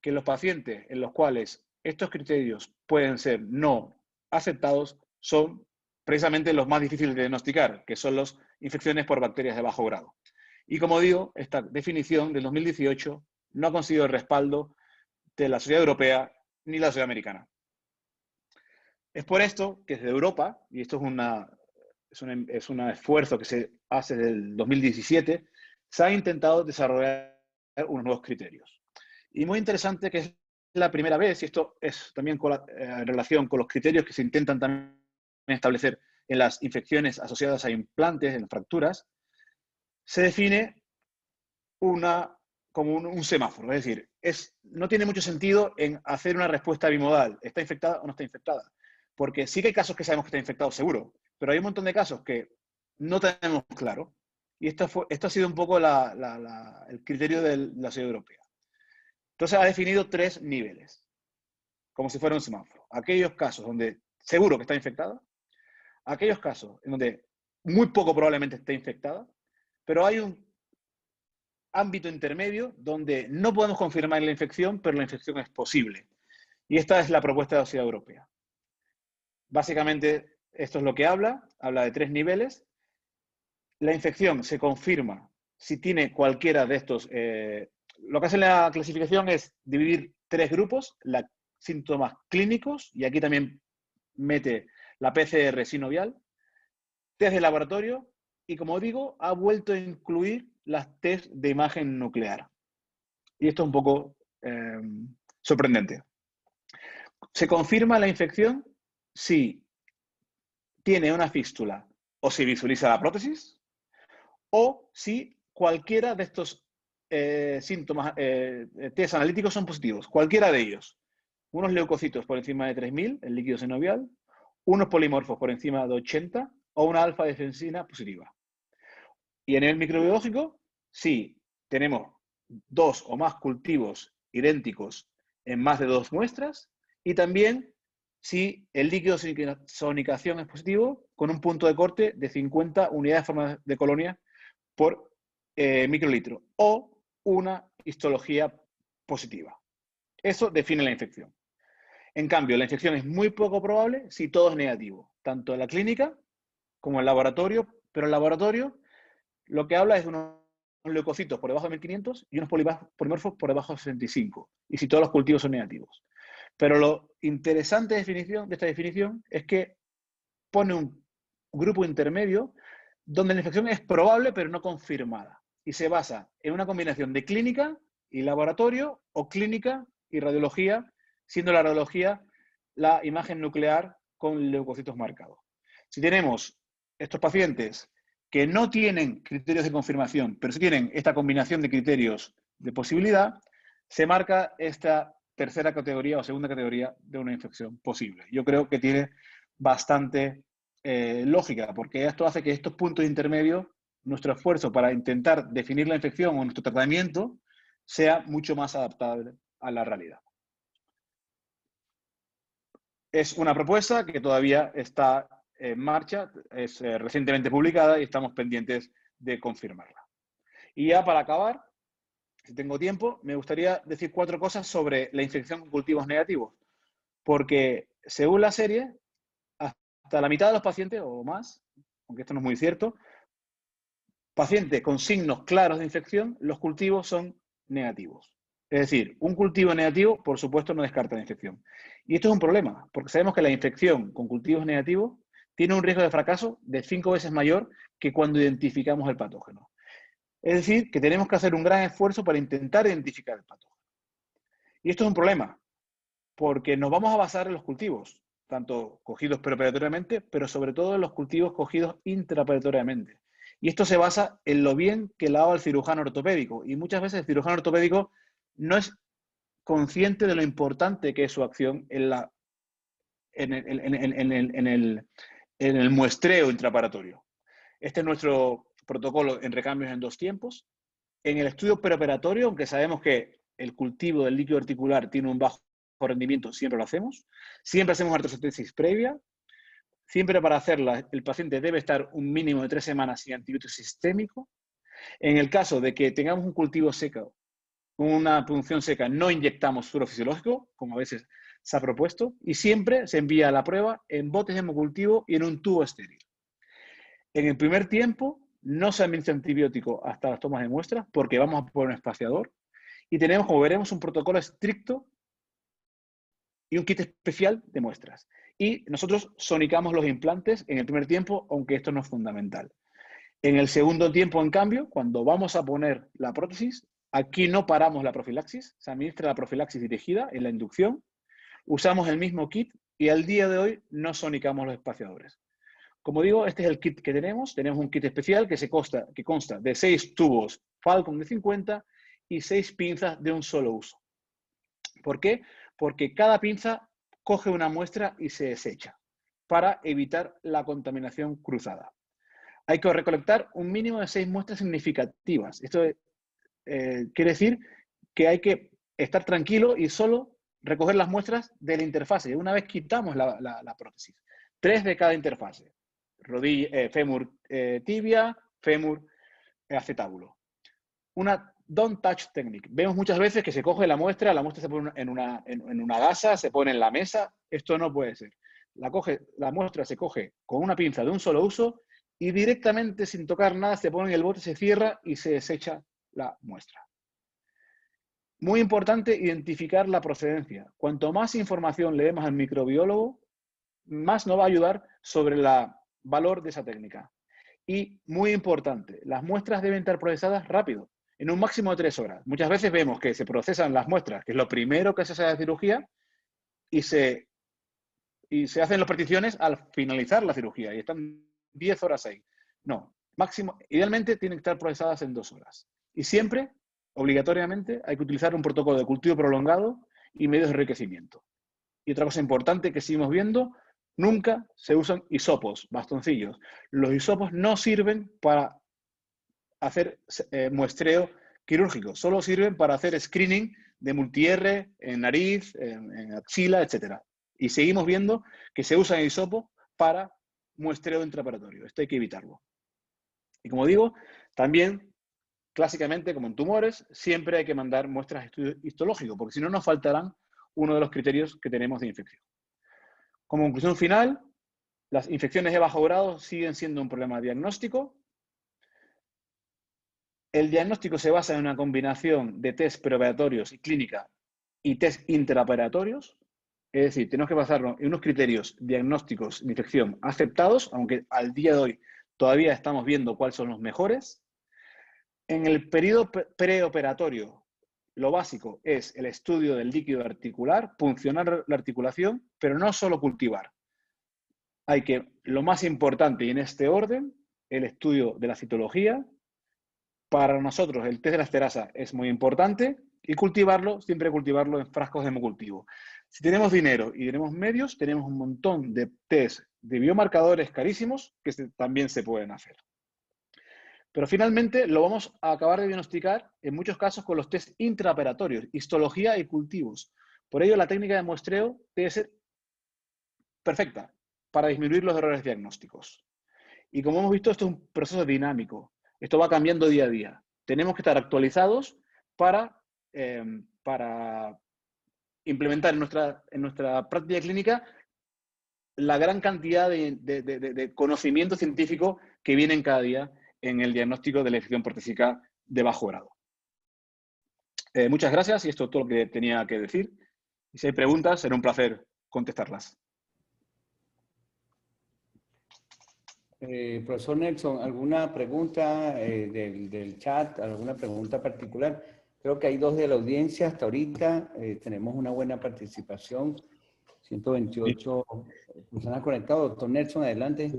que los pacientes en los cuales estos criterios pueden ser no aceptados son precisamente los más difíciles de diagnosticar, que son las infecciones por bacterias de bajo grado. Y como digo, esta definición del 2018 no ha conseguido el respaldo de la Sociedad Europea ni la Sociedad Americana. Es por esto que desde Europa, y esto es un esfuerzo que se hace desde el 2017, se ha intentado desarrollar unos nuevos criterios. Y muy interesante que es la primera vez, y esto es también en relación con los criterios que se intentan también establecer en las infecciones asociadas a implantes, en fracturas, se define como un semáforo. Es decir, no tiene mucho sentido en hacer una respuesta bimodal, ¿está infectada o no está infectada? Porque sí que hay casos que sabemos que está infectado seguro, pero hay un montón de casos que no tenemos claro. Y esto ha sido un poco el criterio de la Sociedad Europea. Entonces ha definido 3 niveles, como si fuera un semáforo. Aquellos casos donde seguro que está infectada, aquellos casos en donde muy poco probablemente esté infectada, pero hay un ámbito intermedio donde no podemos confirmar la infección, pero la infección es posible. Y esta es la propuesta de la Sociedad Europea. Básicamente, esto es lo que habla de 3 niveles. La infección se confirma si tiene cualquiera de estos. Lo que hace la clasificación es dividir 3 grupos, síntomas clínicos, y aquí también mete la PCR sinovial, test de laboratorio, y como digo, ha vuelto a incluir las test de imagen nuclear. Y esto es un poco sorprendente. Se confirma la infección si tiene una fístula o si visualiza la prótesis, o si cualquiera de estos síntomas, test analíticos son positivos, cualquiera de ellos. Unos leucocitos por encima de 3000, el líquido sinovial, unos polimorfos por encima de 80 o una alfa-defensina positiva. Y a nivel microbiológico, si tenemos 2 o más cultivos idénticos en más de 2 muestras, y también si el líquido de sonicación es positivo, con un punto de corte de 50 unidades de colonia por microlitro, o una histología positiva. Eso define la infección. En cambio, la infección es muy poco probable si todo es negativo, tanto en la clínica como en el laboratorio, pero el laboratorio lo que habla es de unos leucocitos por debajo de 1500 y unos polimorfos por debajo de 65, y si todos los cultivos son negativos. Pero lo interesante de esta definición es que pone un grupo intermedio donde la infección es probable pero no confirmada, y se basa en una combinación de clínica y laboratorio o clínica y radiología, siendo la radiología la imagen nuclear con leucocitos marcados. Si tenemos estos pacientes que no tienen criterios de confirmación, pero sí tienen esta combinación de criterios de posibilidad, se marca esta tercera categoría o segunda categoría de una infección posible. Yo creo que tiene bastante lógica, porque esto hace que estos puntos intermedios, nuestro esfuerzo para intentar definir la infección o nuestro tratamiento, sea mucho más adaptable a la realidad. Es una propuesta que todavía está en marcha, es recientemente publicada y estamos pendientes de confirmarla. Y ya para acabar, si tengo tiempo, me gustaría decir 4 cosas sobre la infección con cultivos negativos. Porque según la serie, hasta la mitad de los pacientes o más, aunque esto no es muy cierto, pacientes con signos claros de infección, los cultivos son negativos. Es decir, un cultivo negativo, por supuesto, no descarta la infección. Y esto es un problema, porque sabemos que la infección con cultivos negativos tiene un riesgo de fracaso de 5 veces mayor que cuando identificamos el patógeno. Es decir, que tenemos que hacer un gran esfuerzo para intentar identificar el patógeno. Y esto es un problema, porque nos vamos a basar en los cultivos, tanto cogidos preoperatoriamente, pero sobre todo en los cultivos cogidos intraoperatoriamente. Y esto se basa en lo bien que lo haga el cirujano ortopédico. Y muchas veces el cirujano ortopédico no es consciente de lo importante que es su acción en el muestreo intraoperatorio. Este es nuestro protocolo en recambios en 2 tiempos. En el estudio preoperatorio, aunque sabemos que el cultivo del líquido articular tiene un bajo rendimiento, siempre lo hacemos. Siempre hacemos artrocentesis previa. Siempre para hacerla, el paciente debe estar un mínimo de 3 semanas sin antibiótico sistémico. En el caso de que tengamos un cultivo seco, una punción seca, no inyectamos suero fisiológico, como a veces se ha propuesto, y siempre se envía la prueba en botes de hemocultivo y en un tubo estéril. En el primer tiempo no se administra antibiótico hasta las tomas de muestras porque vamos a poner un espaciador y tenemos, como veremos, un protocolo estricto y un kit especial de muestras. Y nosotros sonicamos los implantes en el primer tiempo, aunque esto no es fundamental. En el segundo tiempo, en cambio, cuando vamos a poner la prótesis, aquí no paramos la profilaxis, se administra la profilaxis dirigida en la inducción, usamos el mismo kit y al día de hoy no sonicamos los espaciadores. Como digo, este es el kit que tenemos. Tenemos un kit especial que consta de 6 tubos Falcon de 50 y 6 pinzas de un solo uso. ¿Por qué? Porque cada pinza coge una muestra y se desecha para evitar la contaminación cruzada. Hay que recolectar un mínimo de 6 muestras significativas. Esto quiere decir que hay que estar tranquilo y solo recoger las muestras de la interfase. Una vez quitamos la prótesis. 3 de cada interfase. Rodilla, fémur tibia, fémur acetábulo. Una don't touch technique. Vemos muchas veces que se coge la muestra se pone en una gasa, se pone en la mesa. Esto no puede ser. La muestra se coge con una pinza de un solo uso y directamente, sin tocar nada, se pone en el bote, se cierra y se desecha la muestra. Muy importante identificar la procedencia. Cuanto más información le demos al microbiólogo, más nos va a ayudar sobre el valor de esa técnica. Y muy importante, las muestras deben estar procesadas rápido, en un máximo de 3 horas. Muchas veces vemos que se procesan las muestras, que es lo primero que se hace en la cirugía, y se hacen las peticiones al finalizar la cirugía, y están 10 horas ahí. No, idealmente tienen que estar procesadas en 2 horas. Y siempre, obligatoriamente, hay que utilizar un protocolo de cultivo prolongado y medios de enriquecimiento. Y otra cosa importante que seguimos viendo, nunca se usan hisopos, bastoncillos. Los hisopos no sirven para hacer muestreo quirúrgico, solo sirven para hacer screening de multi-R en nariz, en axila, etc. Y seguimos viendo que se usa el hisopo para muestreo intraoperatorio. Esto hay que evitarlo. Y como digo, también, clásicamente, como en tumores, siempre hay que mandar muestras de estudio histológico, porque si no nos faltarán uno de los criterios que tenemos de infección. Como conclusión final, las infecciones de bajo grado siguen siendo un problema diagnóstico. El diagnóstico se basa en una combinación de test preoperatorios y clínica y test intraoperatorios. Es decir, tenemos que basarnos en unos criterios diagnósticos de infección aceptados, aunque al día de hoy todavía estamos viendo cuáles son los mejores. En el periodo preoperatorio, lo básico es el estudio del líquido articular, puncionar la articulación, pero no solo cultivar. Hay que, lo más importante, y en este orden, el estudio de la citología. Para nosotros el test de la esterasa es muy importante y cultivarlo, siempre cultivarlo en frascos de hemocultivo. Si tenemos dinero y tenemos medios, tenemos un montón de test de biomarcadores carísimos que también se pueden hacer. Pero finalmente lo vamos a acabar de diagnosticar en muchos casos con los test intraoperatorios, histología y cultivos. Por ello la técnica de muestreo debe ser perfecta para disminuir los errores diagnósticos. Y como hemos visto, esto es un proceso dinámico. Esto va cambiando día a día. Tenemos que estar actualizados para implementar en nuestra práctica clínica la gran cantidad de conocimiento científico que vienen cada día en el diagnóstico de la infección protésica de bajo grado. Muchas gracias, y esto es todo lo que tenía que decir. Y si hay preguntas, será un placer contestarlas. Profesor Nelson, ¿alguna pregunta del chat? ¿Alguna pregunta particular? Creo que hay 2 de la audiencia hasta ahorita. Tenemos una buena participación. 128 personas conectadas. Doctor Nelson, adelante.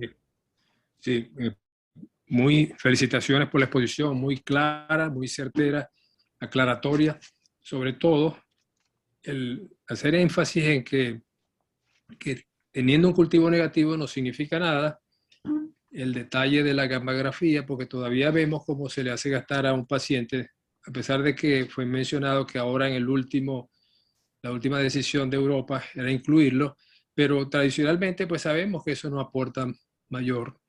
Sí, muy felicitaciones por la exposición, muy clara, muy certera, aclaratoria. Sobre todo, el hacer énfasis en que teniendo un cultivo negativo no significa nada. El detalle de la gammagrafía, porque todavía vemos cómo se le hace gastar a un paciente, a pesar de que fue mencionado que ahora en la última decisión de Europa era incluirlo, pero tradicionalmente pues sabemos que eso no aporta mayor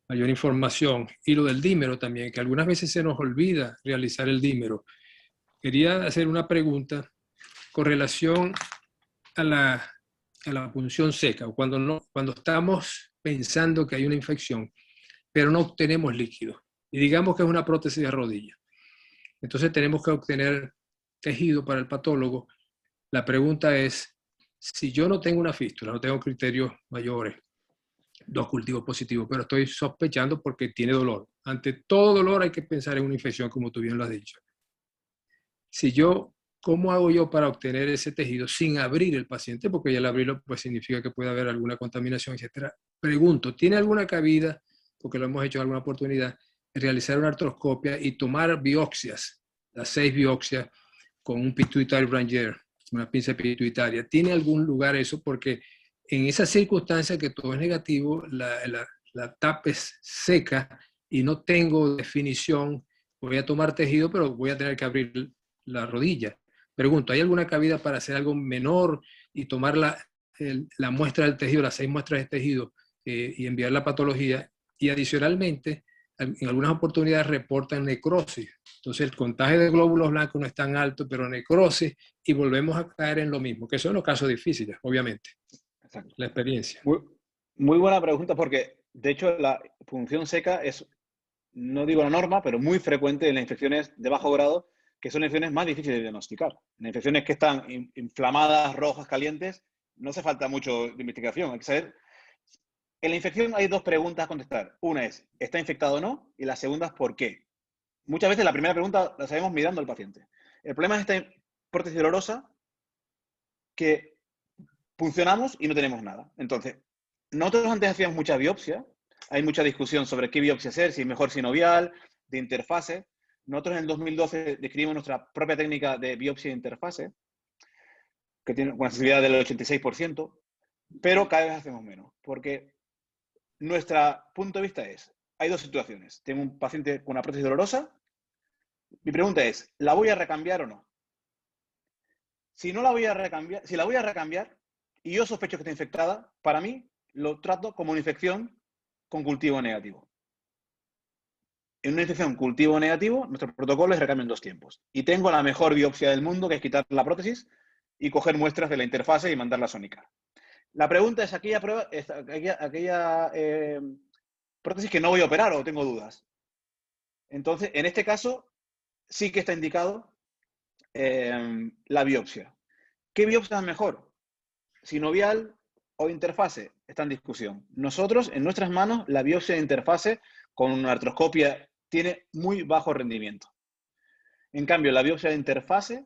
información. Y lo del dímero también, que algunas veces se nos olvida realizar el dímero. Quería hacer una pregunta con relación a la punción seca, cuando estamos pensando que hay una infección, pero no obtenemos líquido. Y digamos que es una prótesis de rodilla. Entonces tenemos que obtener tejido para el patólogo. La pregunta es, si yo no tengo una fístula, no tengo criterios mayores, 2 cultivos positivos, pero estoy sospechando porque tiene dolor. Ante todo dolor hay que pensar en una infección, como tú bien lo has dicho. ¿Cómo hago yo para obtener ese tejido sin abrir el paciente? Porque ya al abrirlo pues significa que puede haber alguna contaminación, etc. Pregunto, ¿tiene alguna cabida, porque lo hemos hecho en alguna oportunidad, realizar una artroscopia y tomar biopsias, las 6 biopsias con un pituitary branchier, una pinza pituitaria? ¿Tiene algún lugar eso? Porque en esas circunstancias que todo es negativo, la tapa es seca y no tengo definición, voy a tomar tejido, pero voy a tener que abrir la rodilla. Pregunto, ¿hay alguna cabida para hacer algo menor y tomar la muestra del tejido, las 6 muestras de tejido y enviar la patología? Y adicionalmente, en algunas oportunidades reportan necrosis. Entonces el contagio de glóbulos blancos no es tan alto, pero necrosis, y volvemos a caer en lo mismo, que son los casos difíciles, obviamente. Exacto. La experiencia. Muy buena pregunta, porque de hecho la punción seca es, no digo la norma, pero muy frecuente en las infecciones de bajo grado, que son infecciones más difíciles de diagnosticar. En infecciones que están inflamadas, rojas, calientes, no hace falta mucho de investigación. Hay que saber. En la infección hay 2 preguntas a contestar. Una es, ¿está infectado o no? Y la segunda es, ¿por qué? Muchas veces la primera pregunta la sabemos mirando al paciente. El problema es esta prótesis dolorosa que funcionamos y no tenemos nada. Entonces, nosotros antes hacíamos mucha biopsia. Hay mucha discusión sobre qué biopsia hacer, si es mejor sinovial, de interfase. Nosotros en el 2012 describimos nuestra propia técnica de biopsia de interfase, que tiene una sensibilidad del 86%, pero cada vez hacemos menos, porque nuestro punto de vista es, hay 2 situaciones. Tengo un paciente con una prótesis dolorosa. Mi pregunta es, ¿la voy a recambiar o no? Si no la voy a recambiar, si la voy a recambiar y yo sospecho que está infectada, para mí lo trato como una infección con cultivo negativo. En una infección cultivo negativo, nuestro protocolo es recambio en 2 tiempos. Y tengo la mejor biopsia del mundo, que es quitar la prótesis y coger muestras de la interfase y mandarla a Sónica. La pregunta es aquella prótesis que no voy a operar o tengo dudas. Entonces, en este caso, sí que está indicado la biopsia. ¿Qué biopsia es mejor? ¿Sinovial o interfase? Está en discusión. Nosotros, en nuestras manos, la biopsia de interfase con una artroscopia tiene muy bajo rendimiento. En cambio, la biopsia de interfase,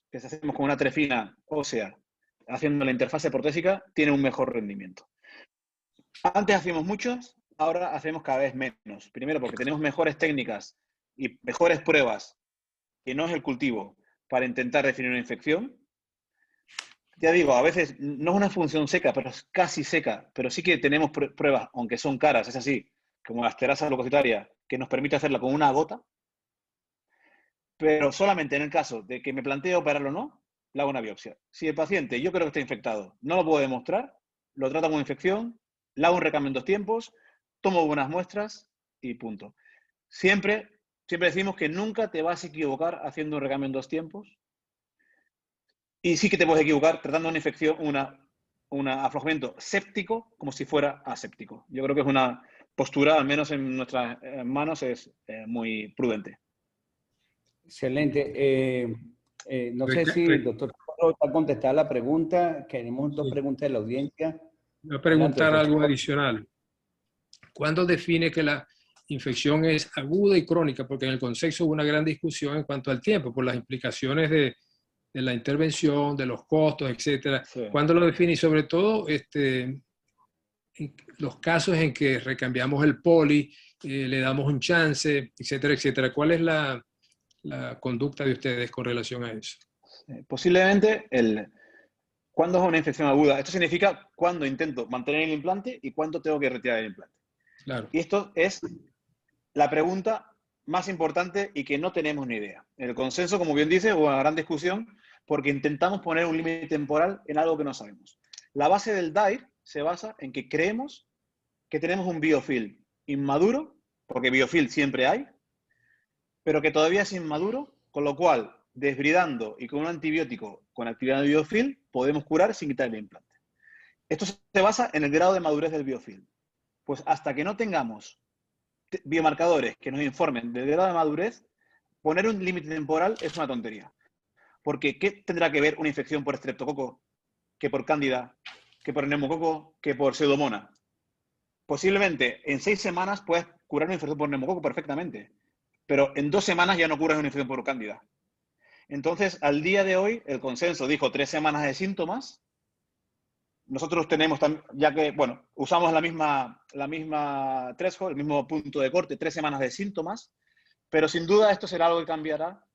que hacemos con una trefina ósea, haciendo la interfase protésica, tiene un mejor rendimiento. Antes hacíamos muchos, ahora hacemos cada vez menos. Primero porque tenemos mejores técnicas y mejores pruebas, que no es el cultivo, para intentar definir una infección. Ya digo, a veces no es una función seca, pero es casi seca, pero sí que tenemos pruebas, aunque son caras, es así, como la esterasa leucocitaria, que nos permite hacerla con una gota, pero solamente en el caso de que me plantee operarlo o no, le hago una biopsia. Si el paciente, yo creo que está infectado, no lo puedo demostrar, lo trato como infección, le hago un recambio en 2 tiempos, tomo buenas muestras y punto. Siempre decimos que nunca te vas a equivocar haciendo un recambio en 2 tiempos. Y sí que te puedes equivocar tratando una infección, un aflojamiento séptico como si fuera aséptico. Yo creo que es una postura, al menos en nuestras manos, es muy prudente. Excelente. No sé si el doctor va a contestar la pregunta. Tenemos 2 preguntas de la audiencia. Voy a preguntar Adelante, algo adicional. ¿Cuándo define que la infección es aguda y crónica? Porque en el consenso hubo una gran discusión en cuanto al tiempo, por las implicaciones de la intervención, de los costos, etcétera. Sí. ¿Cuándo lo define? Y sobre todo, los casos en que recambiamos el poli, le damos un chance, etcétera, etcétera. ¿Cuál es la conducta de ustedes con relación a eso? Posiblemente ¿cuándo es una infección aguda? Esto significa cuándo intento mantener el implante y cuándo tengo que retirar el implante. Claro. Y esto es la pregunta más importante y que no tenemos ni idea. En el consenso, como bien dice, hubo una gran discusión porque intentamos poner un límite temporal en algo que no sabemos. La base del DAIR se basa en que creemos que tenemos un biofilm inmaduro, porque biofilm siempre hay, pero que todavía es inmaduro, con lo cual, desbridando y con un antibiótico con actividad de biofilm, podemos curar sin quitar el implante. Esto se basa en el grado de madurez del biofilm. Pues hasta que no tengamos biomarcadores que nos informen del grado de madurez, poner un límite temporal es una tontería. Porque ¿qué tendrá que ver una infección por estreptococo, que por cándida, que por neumococo, que por pseudomonas? Posiblemente en 6 semanas puedes curar una infección por neumococo perfectamente, pero en 2 semanas ya no curas una infección por cándida. Entonces, al día de hoy, el consenso dijo 3 semanas de síntomas. Nosotros tenemos, ya que, bueno, usamos la misma threshold, el mismo punto de corte, 3 semanas de síntomas, pero sin duda esto será algo que cambiará.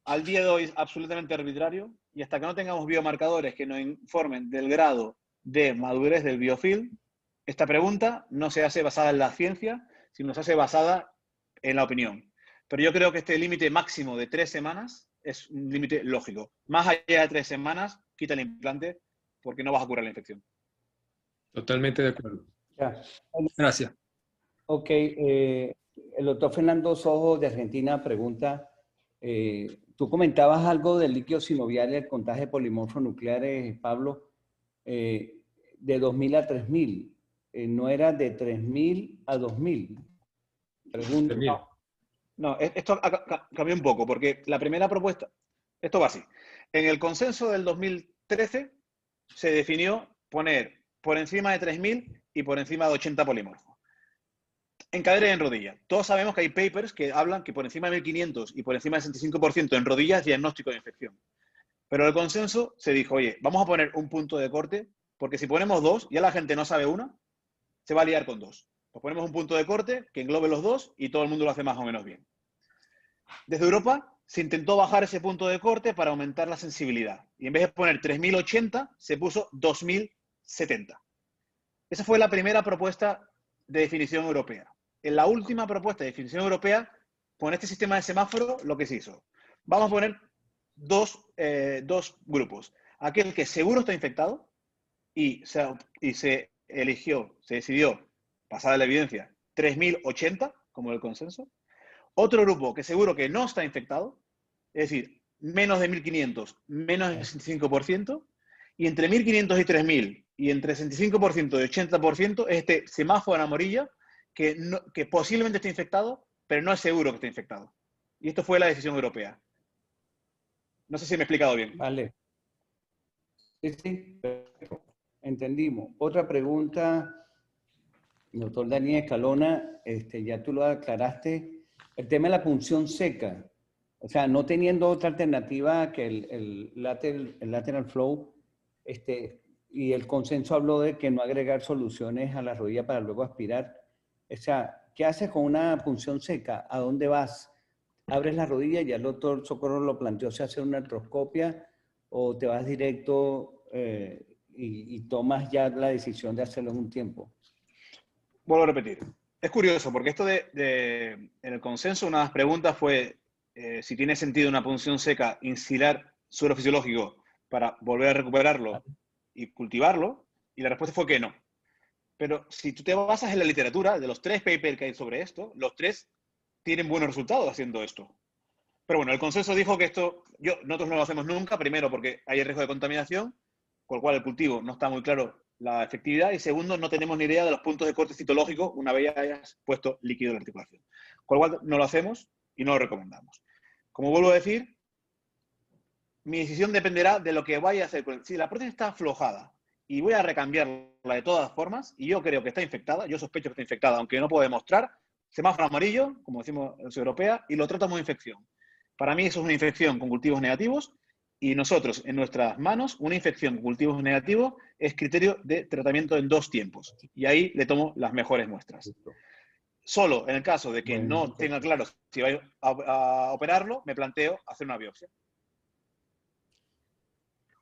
Al día de hoy es absolutamente arbitrario y hasta que no tengamos biomarcadores que nos informen del grado de madurez del biofilm, esta pregunta no se hace basada en la ciencia, sino se hace basada en la opinión. Pero yo creo que este límite máximo de 3 semanas es un límite lógico. Más allá de 3 semanas, quita el implante porque no vas a curar la infección. Totalmente de acuerdo. Ya. Gracias. Ok. El doctor Fernando Sojo de Argentina pregunta, tú comentabas algo del líquido sinovial y el contagio de polimorfos nucleares, Pablo, de 2000 a 3000. ¿No era de 3000 a 2000? Pregunta. No, esto cambió un poco, porque la primera propuesta, esto va así. En el consenso del 2013 se definió poner por encima de 3000 y por encima de 80 polimorfos. En cadera y en rodilla. Todos sabemos que hay papers que hablan que por encima de 1500 y por encima del 65% en rodillas es diagnóstico de infección. Pero el consenso se dijo, oye, vamos a poner un punto de corte, porque si ponemos 2, ya la gente no sabe una, se va a liar con 2. Pues ponemos un punto de corte que englobe los 2 y todo el mundo lo hace más o menos bien. Desde Europa se intentó bajar ese punto de corte para aumentar la sensibilidad. Y en vez de poner 3080, se puso 2070. Esa fue la primera propuesta de definición europea. En la última propuesta de definición europea, con este sistema de semáforo, lo que se hizo. Vamos a poner dos grupos. Aquel que seguro está infectado y se decidió, pasada la evidencia, 3080, como el consenso. Otro grupo que seguro que no está infectado, es decir, menos de 1500, menos del 65%, y entre 1500 y 3000, y entre 65% y 80%, es este semáforo en amarilla que posiblemente esté infectado, pero no es seguro que esté infectado. Y esto fue la decisión europea. No sé si me he explicado bien. Vale. Sí, entendimos. Otra pregunta, doctor Daniel Escalona, ya tú lo aclaraste, el tema de la punción seca, o sea, no teniendo otra alternativa que el lateral flow, y el consenso habló de que no agregar soluciones a la rodilla para luego aspirar. O sea, ¿qué haces con una punción seca? ¿A dónde vas? ¿Abres la rodilla? Ya el doctor Socorro lo planteó, ¿se hace una artroscopia o te vas directo y tomas ya la decisión de hacerlo en un tiempo? Vuelvo a repetir. Es curioso, porque esto en el consenso, una de las preguntas fue si tiene sentido una punción seca instilar suero fisiológico para volver a recuperarlo y cultivarlo. Y la respuesta fue que no. Pero si tú te basas en la literatura, de los 3 papers que hay sobre esto, los 3 tienen buenos resultados haciendo esto. Pero bueno, el consenso dijo que nosotros no lo hacemos nunca, primero porque hay riesgo de contaminación, con lo cual el cultivo no está muy claro la efectividad, y segundo, no tenemos ni idea de los puntos de corte citológico una vez hayas puesto líquido en la articulación. Con lo cual no lo hacemos y no lo recomendamos. Como vuelvo a decir, mi decisión dependerá de lo que vaya a hacer. Si la prótesis está aflojada y voy a recambiarla de todas formas, y yo creo que está infectada, yo sospecho que está infectada, aunque no puedo demostrar, semáforo amarillo, como decimos en la europea, y lo trato como infección. Para mí eso es una infección con cultivos negativos, y nosotros, en nuestras manos, una infección con cultivos negativos es criterio de tratamiento en 2 tiempos. Y ahí le tomo las mejores muestras. Solo en el caso de que no tenga claro si va a operarlo, me planteo hacer una biopsia.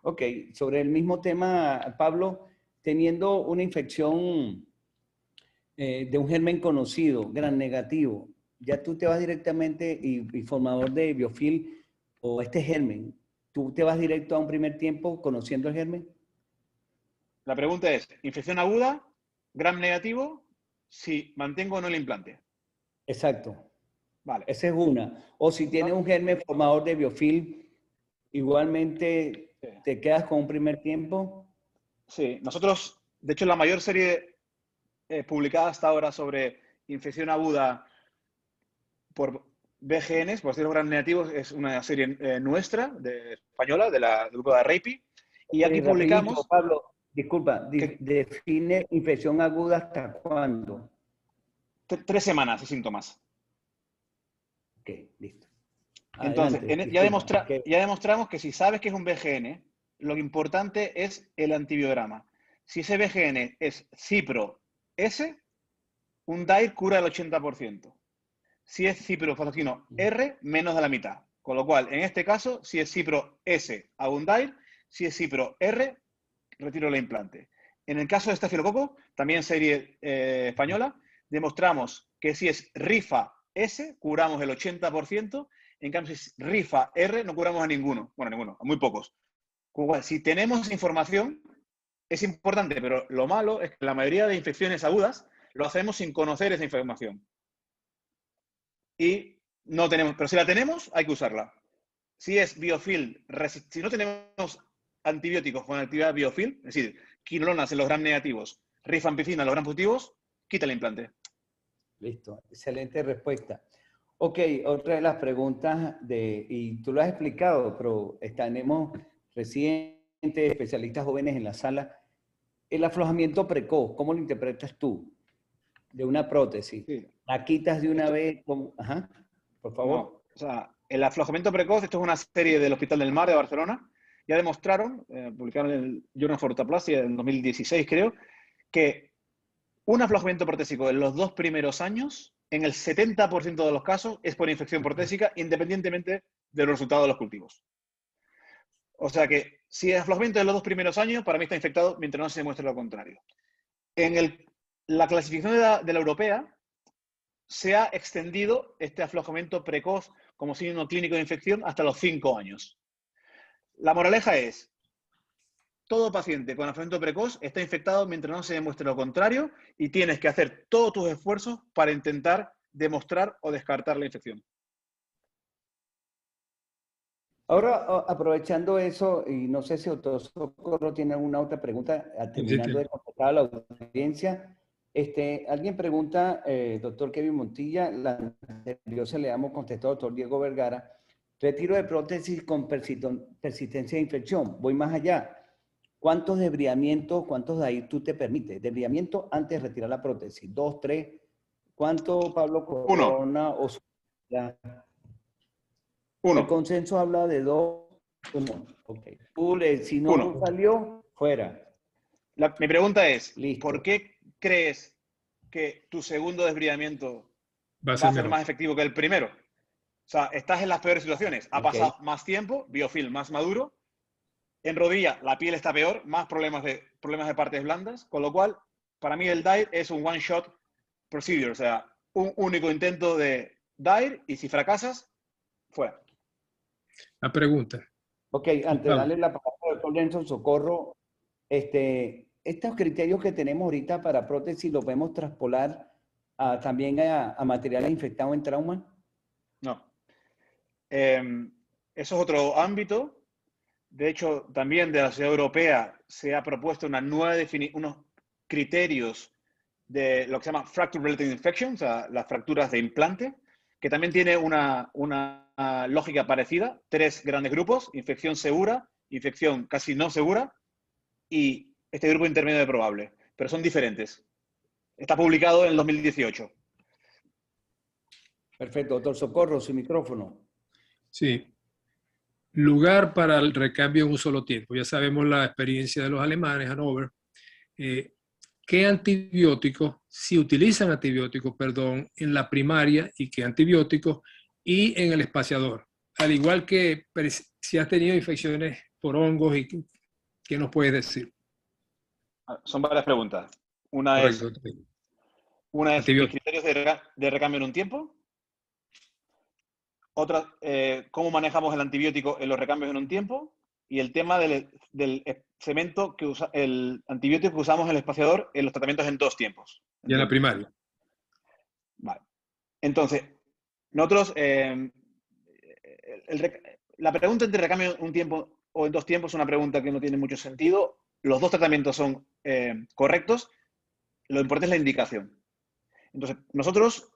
Ok, sobre el mismo tema, Pablo, teniendo una infección de un germen conocido, gran negativo, ya tú te vas directamente y formador de biofil o este germen, ¿tú te vas directo a un primer tiempo conociendo el germen? La pregunta es, ¿infección aguda, gram negativo, si mantengo o no el implante? Exacto. Vale. Esa es una. O si tienes un germen formador de biofil, igualmente te quedas con un primer tiempo. Sí, nosotros, de hecho, la mayor serie publicada hasta ahora sobre infección aguda por BGNs, por decirlo gram negativos, es una serie nuestra, española, del grupo de RAPI. Y aquí publicamos... Rapidito, Pablo, disculpa, que define infección aguda hasta cuándo. 3 semanas y síntomas. Ok, listo. Entonces, Adelante, ya demostramos que si sabes que es un BGN, lo importante es el antibiograma. Si ese BGN es Cipro-S, un DAIR cura el 80%. Si es ciprofloxacino R, menos de la mitad. Con lo cual, en este caso, si es Cipro S, hago un DAIR. Si es Cipro R, retiro el implante. En el caso de estafilococo, también serie española, demostramos que si es Rifa S, curamos el 80%. En cambio, si es Rifa R, no curamos a ninguno. Bueno, a ninguno, a muy pocos. Con lo cual, si tenemos información, es importante, pero lo malo es que la mayoría de infecciones agudas lo hacemos sin conocer esa información. Y no tenemos, pero si la tenemos, hay que usarla. Si es biofil, si no tenemos antibióticos con actividad biofil, es decir, quinolonas en los gram negativos, rifampicina en los gram positivos, quita el implante. Listo, excelente respuesta. Ok, otra de las preguntas y tú lo has explicado, pero tenemos residentes, especialistas jóvenes en la sala. El aflojamiento precoz, ¿cómo lo interpretas tú? De una prótesis. Sí. ¿La quitas de una vez? Ajá, por favor. No, o sea, el aflojamiento precoz, esto es una serie del Hospital del Mar de Barcelona, ya demostraron, publicaron en el Journal of Orthoplastia en 2016 creo, que un aflojamiento protésico en los 2 primeros años, en el 70% de los casos, es por infección protésica, independientemente de los resultados de los cultivos. O sea que si el aflojamiento en los 2 primeros años, para mí está infectado mientras no se demuestre lo contrario. En la clasificación de la europea, se ha extendido este aflojamiento precoz como signo clínico de infección hasta los 5 años. La moraleja es, todo paciente con aflojamiento precoz está infectado mientras no se demuestre lo contrario, y tienes que hacer todos tus esfuerzos para intentar demostrar o descartar la infección. Ahora, aprovechando eso, y no sé si Doctor Socorro tiene alguna otra pregunta, terminando de contestar a la audiencia. Alguien pregunta, doctor Kevin Montilla, la anterior se le hemos contestado, doctor Diego Vergara, retiro de prótesis con persistencia de infección. Voy más allá. ¿Cuántos desbriamientos, cuántos de ahí tú te permites? Desbriamiento antes de retirar la prótesis. 2, 3. ¿Cuánto, Pablo Corona? 1. El consenso habla de 2. 1. Ok. Si no salió, fuera. Mi pregunta es, listo. ¿Por qué crees que tu segundo desbridamiento va a ser más efectivo que el primero? O sea, estás en las peores situaciones. Ha pasado más tiempo, biofil más maduro. En rodilla, la piel está peor, más problemas de partes blandas. Con lo cual, para mí el DAIR es un one-shot procedure. O sea, un único intento de DAIR, y si fracasas, fuera. La pregunta. Ok, antes de darle la palabra al doctor Lenson Socorro, estos criterios que tenemos ahorita para prótesis los podemos traspolar también a materiales infectados en trauma. No. Eso es otro ámbito. De hecho, también de la Sociedad Europea se ha propuesto una nueva unos criterios de lo que se llama Fracture Related Infection, o sea, las fracturas de implante, que también tiene una lógica parecida. 3 grandes grupos: infección segura, infección casi no segura y este grupo intermedio de probable. Pero son diferentes. Está publicado en el 2018. Perfecto, doctor Socorro, su micrófono. Sí. Lugar para el recambio en un solo tiempo. Ya sabemos la experiencia de los alemanes, Hannover. ¿Qué antibióticos, si utilizan antibióticos, perdón, en la primaria y qué antibióticos y en el espaciador? Al igual que si has tenido infecciones por hongos, y ¿qué nos puedes decir? Son varias preguntas. Una Correcto. es mis criterios de recambio en un tiempo. Otra, cómo manejamos el antibiótico en los recambios en un tiempo. Y el tema del cemento el antibiótico que usamos en el espaciador en los tratamientos en 2 tiempos. Y en la primaria. Vale. Entonces, nosotros, la pregunta entre recambio en un tiempo o en 2 tiempos es una pregunta que no tiene mucho sentido. Los 2 tratamientos son correctos. Lo importante es la indicación. Entonces, nosotros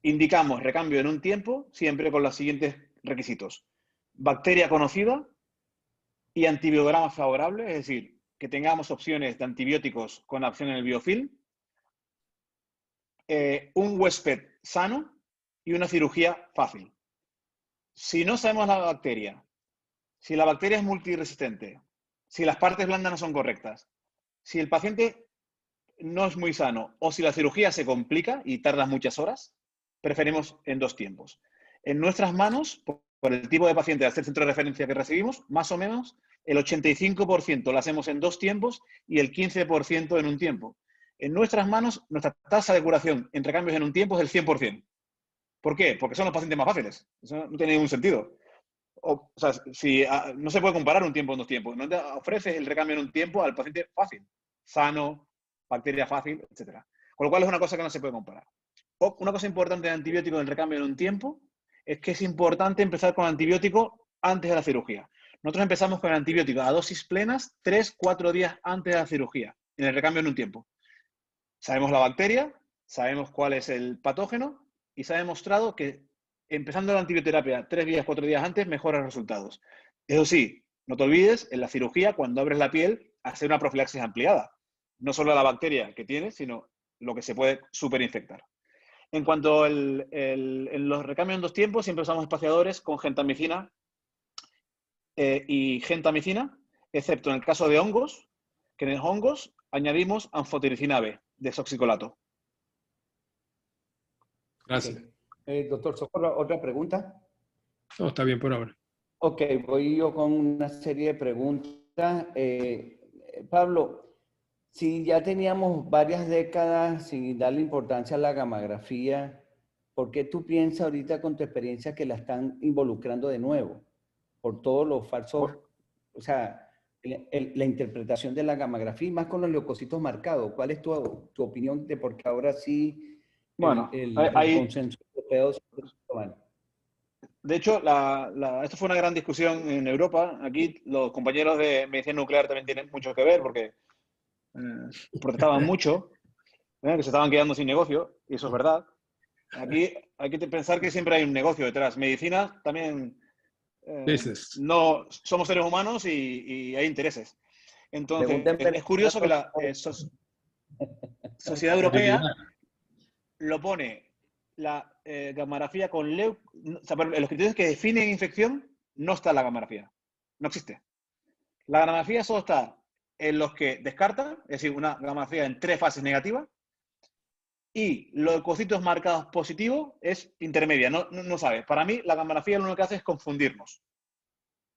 indicamos recambio en un tiempo siempre con los siguientes requisitos: bacteria conocida y antibiograma favorable, es decir, que tengamos opciones de antibióticos con acción en el biofilm, un huésped sano y una cirugía fácil. Si no sabemos la bacteria, si la bacteria es multiresistente, si las partes blandas no son correctas, si el paciente no es muy sano o si la cirugía se complica y tarda muchas horas, preferimos en 2 tiempos. En nuestras manos, por el tipo de paciente de centro de referencia que recibimos, más o menos el 85% lo hacemos en 2 tiempos y el 15% en un tiempo. En nuestras manos, nuestra tasa de curación en recambios en un tiempo es el 100%. ¿Por qué? Porque son los pacientes más fáciles. Eso no tiene ningún sentido. O sea, no se puede comparar un tiempo en 2 tiempos. No te ofreces el recambio en un tiempo al paciente fácil, sano, bacteria fácil, etc. Con lo cual es una cosa que no se puede comparar. Una cosa importante de antibiótico del recambio en un tiempo es que es importante empezar con antibiótico antes de la cirugía. Nosotros empezamos con el antibiótico a dosis plenas 3-4 días antes de la cirugía, en el recambio en un tiempo. Sabemos la bacteria, sabemos cuál es el patógeno y se ha demostrado que empezando la antibioterapia 3 días, 4 días antes mejora los resultados. Eso sí, no te olvides, en la cirugía, cuando abres la piel, hacer una profilaxis ampliada. No solo la bacteria que tienes, sino lo que se puede superinfectar. En cuanto a los recambios en 2 tiempos, siempre usamos espaciadores con gentamicina y gentamicina, excepto en el caso de hongos, que en los hongos añadimos anfotericina B, desoxicolato. Gracias. Okay. Doctor Socorro, ¿otra pregunta? No, está bien por ahora. Ok, voy yo con una serie de preguntas. Pablo, si ya teníamos varias décadas sin darle importancia a la gammagrafía, ¿por qué tú piensas ahorita con tu experiencia que la están involucrando de nuevo? Por todos los falsos, o sea, la interpretación de la gammagrafía, más con los leucocitos marcados. ¿Cuál es tu opinión de por qué ahora sí Bueno, el consenso europeo? De hecho, esto fue una gran discusión en Europa. Aquí los compañeros de medicina nuclear también tienen mucho que ver porque protestaban mucho, que se estaban quedando sin negocio, y eso es verdad. Aquí hay que pensar que siempre hay un negocio detrás. Medicina también, no somos seres humanos y hay intereses. Entonces, es curioso que la Sociedad Europea lo pone la gammagrafía con en los criterios que definen infección no está la gammagrafía. No existe. La gammagrafía solo está en los que descartan, es decir, una gammagrafía en 3 fases negativas, y los leucocitos marcados positivos es intermedia, no sabes. Para mí, la gammagrafía lo único que hace es confundirnos.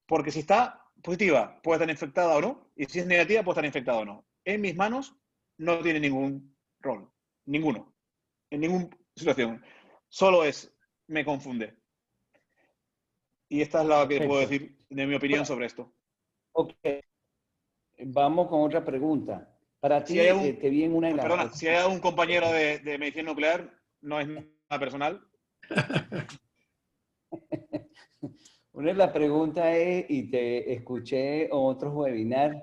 Porque si está positiva, puede estar infectada o no, y si es negativa, puede estar infectada o no. En mis manos no tiene ningún rol. Ninguno. En ninguna situación. Solo me confunde. Y esta es la que puedo decir de mi opinión sobre esto. Ok. Vamos con otra pregunta. Para ti, Si hay te vi en una de las... perdona, si hay un compañero de medicina nuclear, no es nada personal. Una de las preguntas es, y te escuché en otros webinars,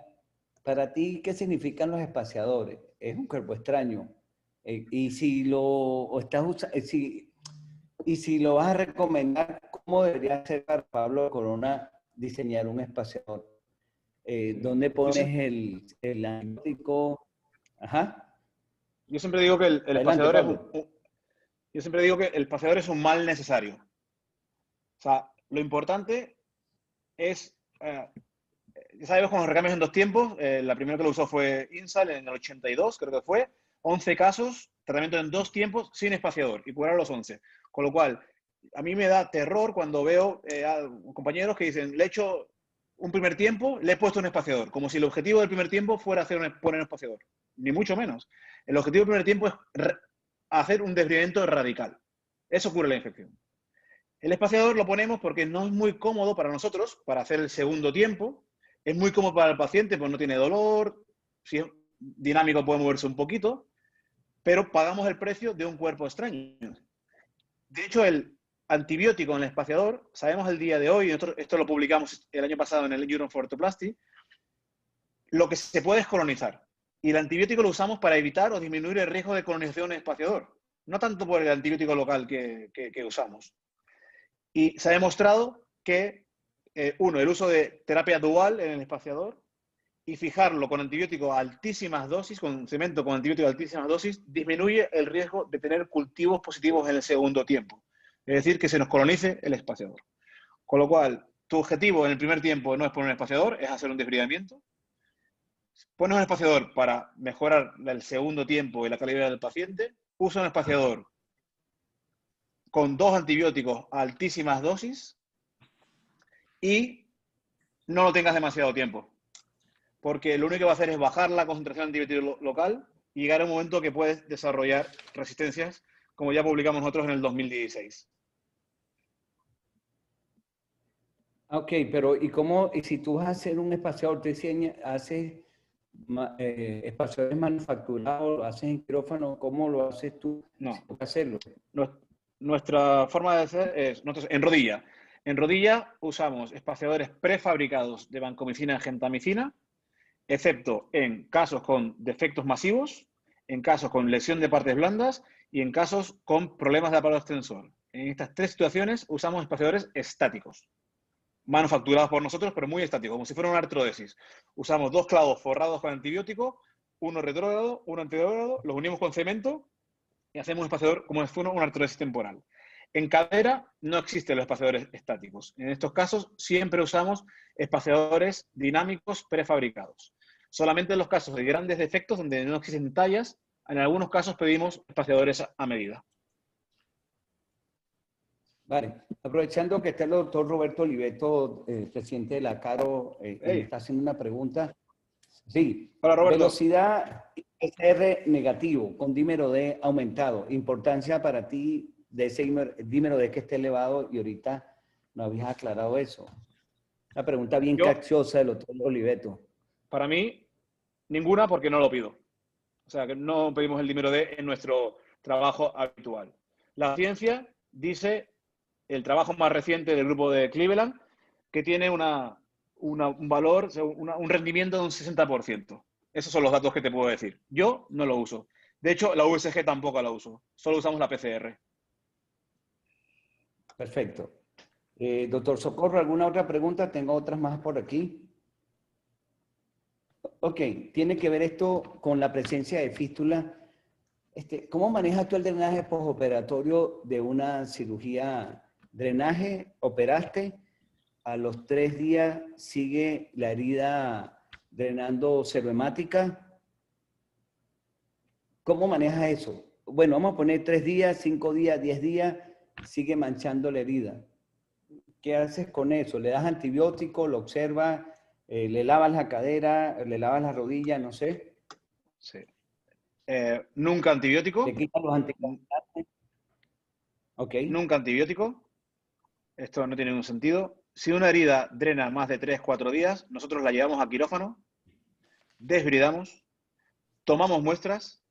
para ti, ¿qué significan los espaciadores? Es un cuerpo extraño. Y si lo estás usando, y si lo vas a recomendar, ¿cómo debería ser para Pablo Corona diseñar un espaciador? ¿Dónde pones el antibiótico? Ajá. Yo siempre digo que el Adelante, espaciador Pablo. yo siempre digo que el espaciador es un mal necesario. O sea, lo importante es, ya sabemos con los recambios en 2 tiempos, la primera que lo usó fue Insal en el 82, creo que fue, 11 casos, tratamiento en 2 tiempos sin espaciador y curaron los 11. Con lo cual, a mí me da terror cuando veo a compañeros que dicen, le he hecho un primer tiempo, le he puesto un espaciador, como si el objetivo del primer tiempo fuera poner un espaciador. Ni mucho menos. El objetivo del primer tiempo es hacer un desbridamiento radical. Eso cura la infección. El espaciador lo ponemos porque no es muy cómodo para nosotros, para hacer el segundo tiempo. Es muy cómodo para el paciente, pues no tiene dolor, si es dinámico puede moverse un poquito, pero pagamos el precio de un cuerpo extraño. De hecho, el antibiótico en el espaciador, sabemos el día de hoy, esto lo publicamos el año pasado en el Journal for Orthoplasty, lo que se puede es colonizar. Y el antibiótico lo usamos para evitar o disminuir el riesgo de colonización en el espaciador. No tanto por el antibiótico local que usamos. Y se ha demostrado que, el uso de terapia dual en el espaciador y fijarlo con antibiótico a altísimas dosis, con cemento con antibiótico a altísimas dosis, disminuye el riesgo de tener cultivos positivos en el segundo tiempo. Es decir, que se nos colonice el espaciador. Con lo cual, tu objetivo en el primer tiempo no es poner un espaciador, es hacer un desbridamiento. Pones un espaciador para mejorar el segundo tiempo y la calidad del paciente. Usa un espaciador con 2 antibióticos a altísimas dosis y no lo tengas demasiado tiempo. Porque lo único que va a hacer es bajar la concentración de antibiótico local y llegar a un momento que puedes desarrollar resistencias, como ya publicamos nosotros en el 2016. Ok, pero ¿y si tú vas a hacer un espaciador, haces espaciadores manufacturados, lo haces en quirófano, ¿cómo lo haces tú? No. ¿Cómo hacerlo? Nuestra forma de hacer es nosotros en rodilla. En rodilla usamos espaciadores prefabricados de vancomicina y gentamicina, excepto en casos con defectos masivos, en casos con lesión de partes blandas y en casos con problemas de aparato extensor. En estas 3 situaciones usamos espaciadores estáticos, manufacturados por nosotros, pero muy estáticos, como si fuera una artrodesis. Usamos 2 clavos forrados con antibiótico, uno retrógrado, uno antidrógrado, los unimos con cemento y hacemos un espaciador como si fuera una artrodesis temporal. En cadera no existen los espaciadores estáticos. En estos casos siempre usamos espaciadores dinámicos prefabricados. Solamente en los casos de grandes defectos donde no existen tallas, en algunos casos pedimos espaciadores a medida. Vale, aprovechando que está el doctor Roberto Oliveto, presidente de la CARO, me está haciendo una pregunta. Sí, hola, Roberto. Velocidad PCR negativo con dímero D aumentado. Importancia para ti de ese dímero D que esté elevado y ahorita no habías aclarado eso. Una pregunta bien capciosa del doctor Oliveto. Para mí, ninguna porque no lo pido. O sea, que no pedimos el dímero D en nuestro trabajo habitual. La ciencia dice, el trabajo más reciente del grupo de Cleveland, que tiene un valor, un rendimiento de un 60%. Esos son los datos que te puedo decir. Yo no lo uso. De hecho, la USG tampoco la uso. Solo usamos la PCR. Perfecto. Doctor Socorro, ¿alguna otra pregunta? Tengo otras más por aquí. Ok, tiene que ver esto con la presencia de fístula. ¿Cómo manejas tú el drenaje postoperatorio de una cirugía? Drenaje, operaste, a los 3 días sigue la herida drenando serohemática. ¿Cómo manejas eso? Bueno, vamos a poner 3 días, 5 días, 10 días, sigue manchando la herida. ¿Qué haces con eso? ¿Le das antibiótico, lo observas, le lavas la cadera, le lavas la rodilla, no sé? Sí. Nunca antibiótico. ¿Le quitas los anticoagulantes? Ok. Nunca antibiótico. Esto no tiene ningún sentido. Si una herida drena más de 3-4 días, nosotros la llevamos a quirófano, desbridamos, tomamos muestras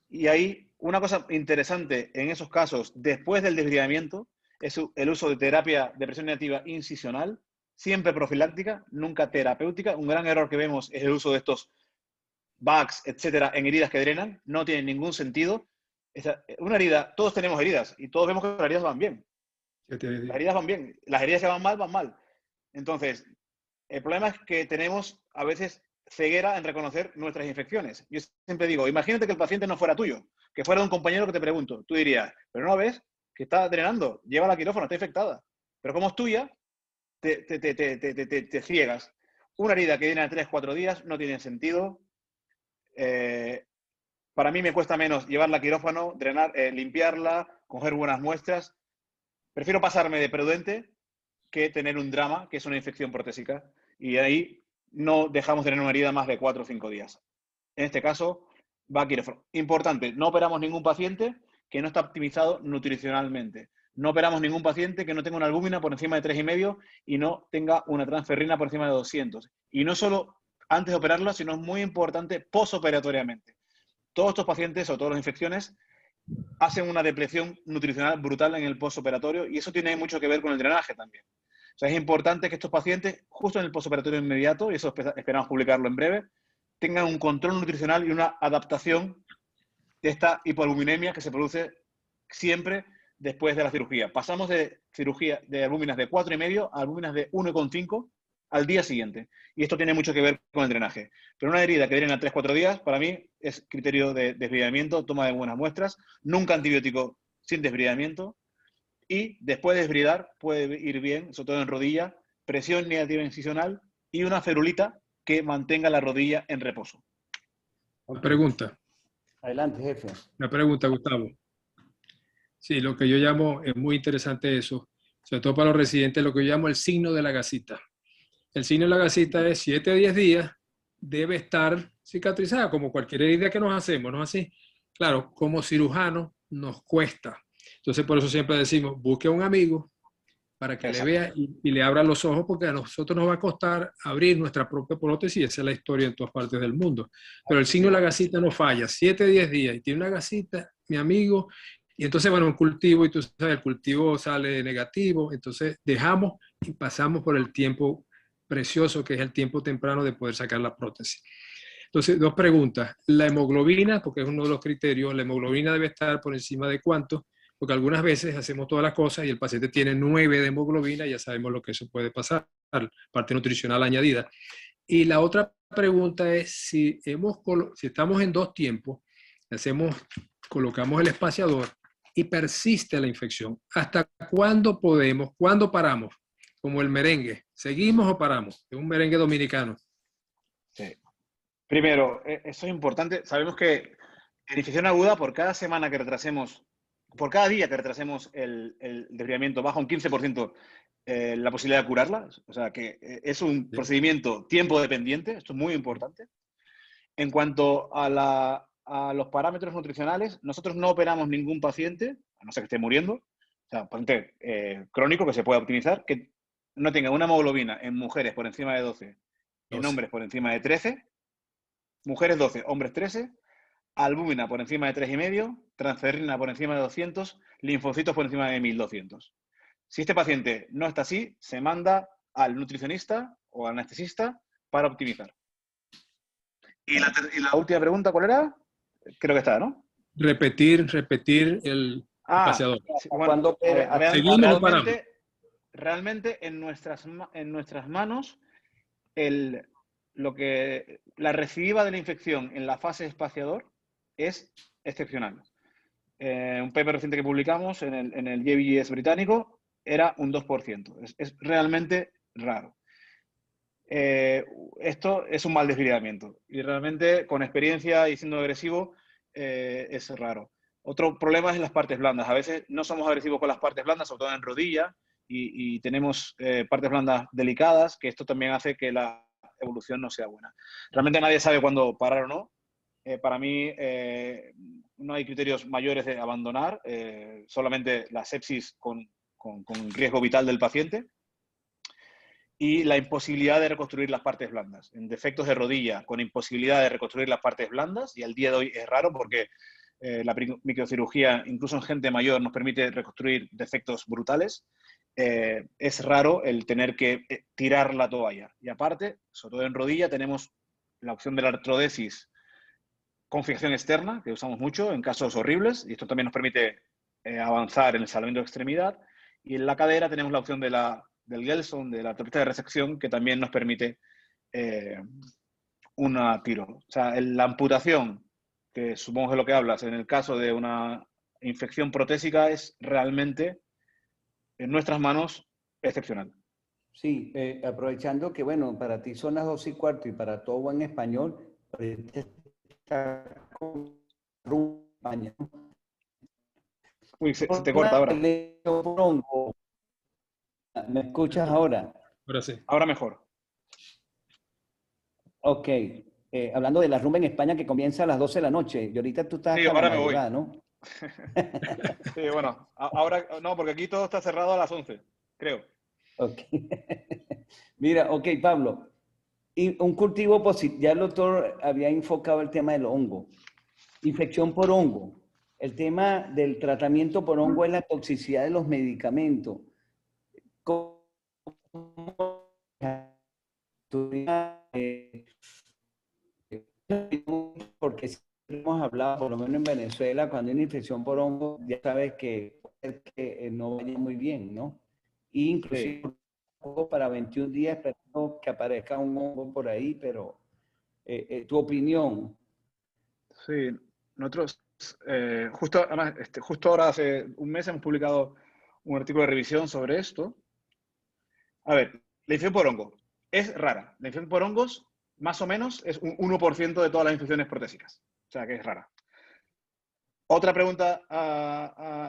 y hay una cosa interesante en esos casos, después del desbridamiento, es el uso de terapia de presión negativa incisional, siempre profiláctica, nunca terapéutica. Un gran error que vemos es el uso de estos bags, etcétera, en heridas que drenan. No tiene ningún sentido. Una herida, todos tenemos heridas y todos vemos que las heridas van bien. Las heridas van bien. Las heridas que van mal, van mal. Entonces, el problema es que tenemos a veces ceguera en reconocer nuestras infecciones. Yo siempre digo, imagínate que el paciente no fuera tuyo, que fuera de un compañero que te pregunto. Tú dirías, pero no ves que está drenando, lleva la quirófano, está infectada. Pero como es tuya, te ciegas. Una herida que viene a 3-4 días no tiene sentido. Para mí me cuesta menos llevarla a quirófano, drenar, limpiarla, coger buenas muestras. Prefiero pasarme de prudente que tener un drama, que es una infección protésica. Y ahí no dejamos de tener una herida más de 4 o 5 días. En este caso, va a quirófano. Importante, no operamos ningún paciente que no está optimizado nutricionalmente. No operamos ningún paciente que no tenga una albúmina por encima de 3,5 y no tenga una transferrina por encima de 200. Y no solo antes de operarla, sino es muy importante posoperatoriamente. Todos estos pacientes o todas las infecciones hacen una depresión nutricional brutal en el postoperatorio y eso tiene mucho que ver con el drenaje también. O sea, es importante que estos pacientes, justo en el postoperatorio inmediato, y eso esperamos publicarlo en breve, tengan un control nutricional y una adaptación de esta hipoalbuminemia que se produce siempre después de la cirugía. Pasamos de cirugía de albúminas de 4,5 a albúminas de 1,5 al día siguiente. Y esto tiene mucho que ver con el drenaje. Pero una herida que drena 3-4 días, para mí, es criterio de desbridamiento, toma de buenas muestras, nunca antibiótico sin desbridamiento. Y después de desbridar puede ir bien, sobre todo en rodilla, presión negativa incisional y una ferulita que mantenga la rodilla en reposo. Una pregunta. Adelante, jefe. Una pregunta, Gustavo. Sí, lo que yo llamo, es muy interesante eso, sobre todo para los residentes, lo que yo llamo el signo de la gasita. El signo de la gasita es 7 a 10 días, debe estar cicatrizada, como cualquier herida que nos hacemos, ¿no es así? Claro, como cirujano nos cuesta. Entonces, por eso siempre decimos, busque a un amigo para que le vea y le abra los ojos, porque a nosotros nos va a costar abrir nuestra propia prótesis y esa es la historia en todas partes del mundo. Pero el signo de la gasita no falla, 7 a 10 días y tiene una gasita, mi amigo, y entonces, bueno, un cultivo, y tú sabes, el cultivo sale negativo, entonces dejamos y pasamos por el tiempo precioso, que es el tiempo temprano de poder sacar la prótesis. Entonces, dos preguntas. La hemoglobina, porque es uno de los criterios, la hemoglobina debe estar por encima de cuánto, porque algunas veces hacemos todas las cosas y el paciente tiene 9 de hemoglobina, ya sabemos lo que eso puede pasar, parte nutricional añadida. Y la otra pregunta es si estamos en 2 tiempos, colocamos el espaciador y persiste la infección. ¿Hasta cuándo podemos? ¿Cuándo paramos? Como el merengue. ¿Seguimos o paramos? Es un merengue dominicano. Sí. Primero, eso es importante. Sabemos que en infección aguda, por cada semana que retrasemos, por cada día que retrasemos el desbridamiento, baja un 15% la posibilidad de curarla. O sea, que es un procedimiento tiempo dependiente. Esto es muy importante. En cuanto a los parámetros nutricionales, nosotros no operamos ningún paciente, a no ser que esté muriendo, o sea, paciente crónico que se pueda optimizar, que no tenga una hemoglobina en mujeres por encima de 12 y en hombres por encima de 13, mujeres 12, hombres 13, albúmina por encima de 3,5, transferrina por encima de 200, linfocitos por encima de 1.200. Si este paciente no está así, se manda al nutricionista o al anestesista para optimizar. ¿Y la última pregunta cuál era? Creo que está, ¿no? Repetir el espaciador. Bueno, ¿seguimos o paramos? Realmente en nuestras manos la recidiva de la infección en la fase de espaciador es excepcional. Un paper reciente que publicamos en el JBJS británico era un 2%. Es realmente raro. Esto es un mal desbridamiento y realmente con experiencia y siendo agresivo es raro. Otro problema es las partes blandas. A veces no somos agresivos con las partes blandas, sobre todo en rodilla, y tenemos partes blandas delicadas, que esto también hace que la evolución no sea buena. Realmente nadie sabe cuándo parar o no. Para mí no hay criterios mayores de abandonar, solamente la sepsis con riesgo vital del paciente. y la imposibilidad de reconstruir las partes blandas. En defectos de rodilla, con imposibilidad de reconstruir las partes blandas, y al día de hoy es raro porque la microcirugía, incluso en gente mayor, nos permite reconstruir defectos brutales. Es raro el tener que tirar la toalla. Y aparte, sobre todo en rodilla, tenemos la opción de la artrodesis con fijación externa, que usamos mucho en casos horribles, y esto también nos permite avanzar en el salvamento de extremidad. Y en la cadera tenemos la opción del Gelson, de la tarjeta de resección, que también nos permite una tiro. O sea, la amputación, que supongo que es lo que hablas, en el caso de una infección protésica, es realmente en nuestras manos excepcional. Sí, aprovechando que, bueno, para ti son las 2:15 y para todo buen español, ahorita está con España. Uy, se te corta ahora. ¿Me escuchas ahora? Ahora sí. Ahora mejor. Ok. Hablando de la rumba en España que comienza a las 12 de la noche y ahorita tú estás Sí, hasta la ahora me voy. madrugada, ¿no? Sí, bueno, ahora no, porque aquí todo está cerrado a las 11, creo. Ok. Mira, ok, Pablo. Y un cultivo positivo, ya el doctor había enfocado el tema del hongo. Infección por hongo. El tema del tratamiento por hongo es la toxicidad de los medicamentos. ¿Cómo porque si hemos hablado, por lo menos en Venezuela, cuando hay una infección por hongo, ya sabes que no vaya muy bien, ¿no? Y inclusive Sí. para 21 días esperando que aparezca un hongo por ahí, pero tu opinión. Sí, nosotros justo, además, justo ahora hace un mes hemos publicado un artículo de revisión sobre esto. A ver, la infección por hongo es rara. La infección por hongos, más o menos, es un 1% de todas las infecciones protésicas. O sea, que es rara. Otra pregunta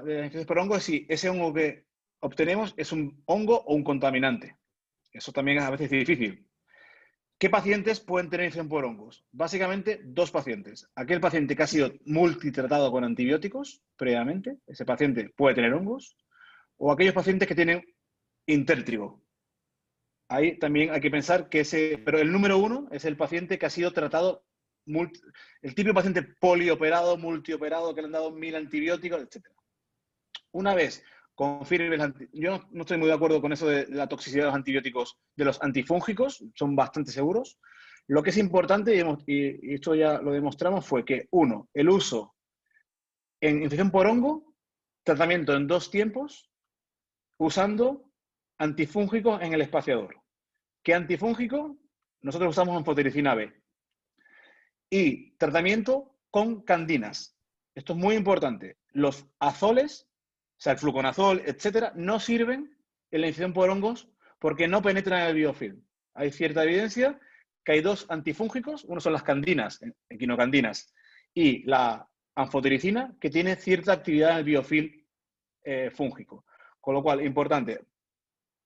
de las infecciones por hongo es si ese hongo que obtenemos es un hongo o un contaminante. Eso también es a veces difícil. ¿Qué pacientes pueden tener infección por hongos? Básicamente, dos pacientes. Aquel paciente que ha sido multitratado con antibióticos previamente, ese paciente puede tener hongos, o aquellos pacientes que tienen intértrigo. Ahí también hay que pensar que pero el número uno es el paciente que ha sido tratado, el típico paciente polioperado, multioperado, que le han dado 1000 antibióticos, etc. Una vez confirme, yo no estoy muy de acuerdo con eso de la toxicidad de los antibióticos, de los antifúngicos, son bastante seguros. Lo que es importante, y esto ya lo demostramos, fue que, uno, el uso en infección por hongo, tratamiento en 2 tiempos, usando antifúngicos en el espaciador. ¿Qué antifúngico? Nosotros usamos anfotericina B. Y tratamiento con candinas. Esto es muy importante. Los azoles, o sea, el fluconazol, etcétera, no sirven en la infección por hongos porque no penetran en el biofilm. Hay cierta evidencia que hay dos antifúngicos, uno son las candinas, equinocandinas, y la anfotericina, que tiene cierta actividad en el biofilm fúngico. Con lo cual, importante,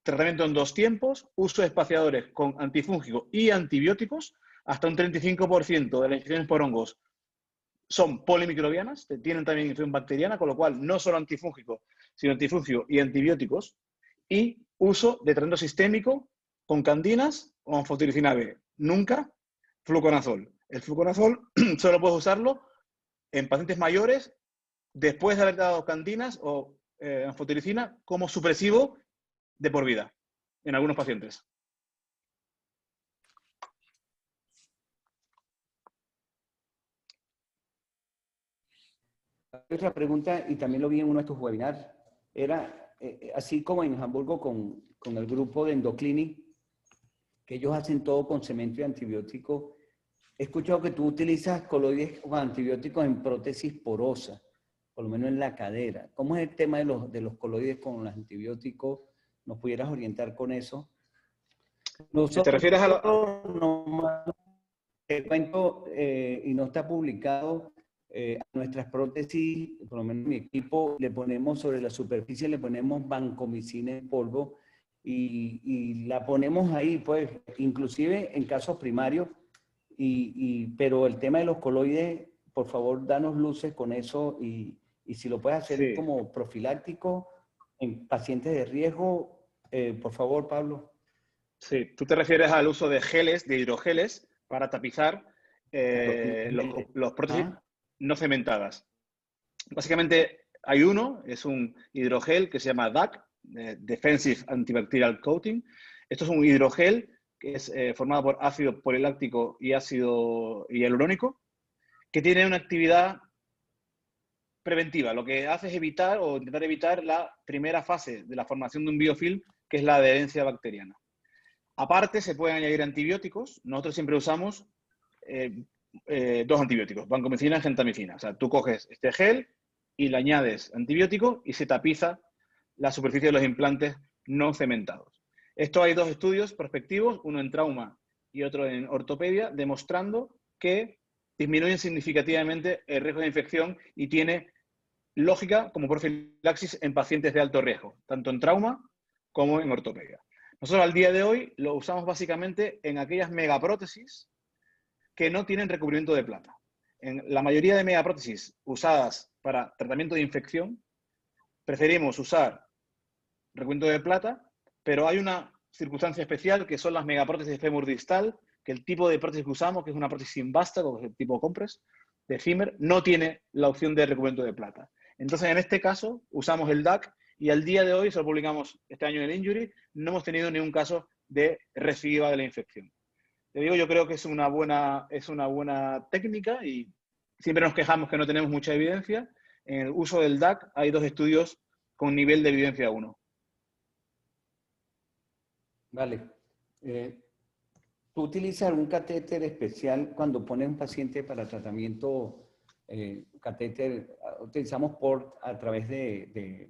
tratamiento en 2 tiempos, uso de espaciadores con antifúngicos y antibióticos. Hasta un 35% de las infecciones por hongos son polimicrobianas, tienen también infección bacteriana, con lo cual no solo antifúngicos, sino antifúngicos y antibióticos. Y uso de tratamiento sistémico con candinas o anfotericina B. Nunca fluconazol. El fluconazol solo puedes usarlo en pacientes mayores después de haber dado candinas o anfotericina como supresivo de por vida en algunos pacientes. Otra pregunta, y también lo vi en uno de tus webinars, era así como en Hamburgo con el grupo de Endoclinic, que ellos hacen todo con cemento y antibiótico. He escuchado que tú utilizas coloides o antibióticos en prótesis porosa, por lo menos en la cadera. ¿Cómo es el tema de los coloides con los antibióticos? ¿Nos pudieras orientar con eso? ¿Te refieres a te cuento, y no está publicado, a nuestras prótesis, por lo menos en mi equipo, le ponemos sobre la superficie, le ponemos vancomicina en polvo y la ponemos ahí, pues, inclusive en casos primarios, pero el tema de los coloides, por favor, danos luces con eso y si lo puedes hacer Sí. como profiláctico en pacientes de riesgo, por favor, Pablo. Sí, tú te refieres al uso de geles, de hidrogeles, para tapizar los prótesis no cementadas. Básicamente hay uno, es un hidrogel que se llama DAC, Defensive Antibacterial Coating. Esto es un hidrogel que es formado por ácido poliláctico y ácido hialurónico, que tiene una actividad preventiva. Lo que hace es evitar o intentar evitar la primera fase de la formación de un biofilm, que es la adherencia bacteriana. Aparte, se pueden añadir antibióticos. Nosotros siempre usamos dos antibióticos, vancomicina y gentamicina. O sea, tú coges este gel y le añades antibiótico y se tapiza la superficie de los implantes no cementados. Esto hay dos estudios prospectivos, uno en trauma y otro en ortopedia, demostrando que disminuyen significativamente el riesgo de infección y tiene lógica como profilaxis en pacientes de alto riesgo, tanto en trauma como en ortopedia. Nosotros al día de hoy lo usamos básicamente en aquellas megaprótesis que no tienen recubrimiento de plata. En la mayoría de megaprótesis usadas para tratamiento de infección, preferimos usar recubrimiento de plata, pero hay una circunstancia especial que son las megaprótesis de fémur distal, que el tipo de prótesis que usamos, que es una prótesis sin vástago, que es el tipo Compress, de Zimmer, no tiene la opción de recubrimiento de plata. Entonces, en este caso, usamos el DAC y al día de hoy, se lo publicamos este año en el Injury, no hemos tenido ningún caso de recidiva de la infección. Te digo, yo creo que es una buena técnica y siempre nos quejamos que no tenemos mucha evidencia. En el uso del DAC hay dos estudios con nivel de evidencia 1. Vale. ¿Tú utilizas algún catéter especial cuando pones un paciente para tratamiento? Catéter, utilizamos port a través de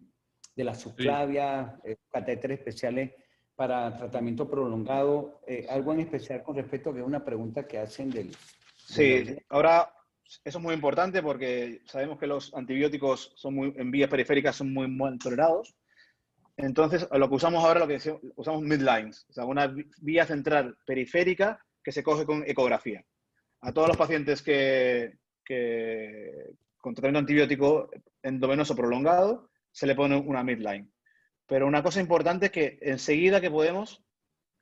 la subclavia, catéteres especiales para tratamiento prolongado. ¿Algo en especial con respecto a que es una pregunta que hacen del... Sí, ahora eso es muy importante porque sabemos que los antibióticos en vías periféricas son muy mal tolerados. Entonces, lo que usamos ahora, usamos midlines, o sea, una vía central periférica que se coge con ecografía. A todos los pacientes con tratamiento antibiótico endovenoso prolongado se le pone una midline. Pero una cosa importante es que enseguida que podemos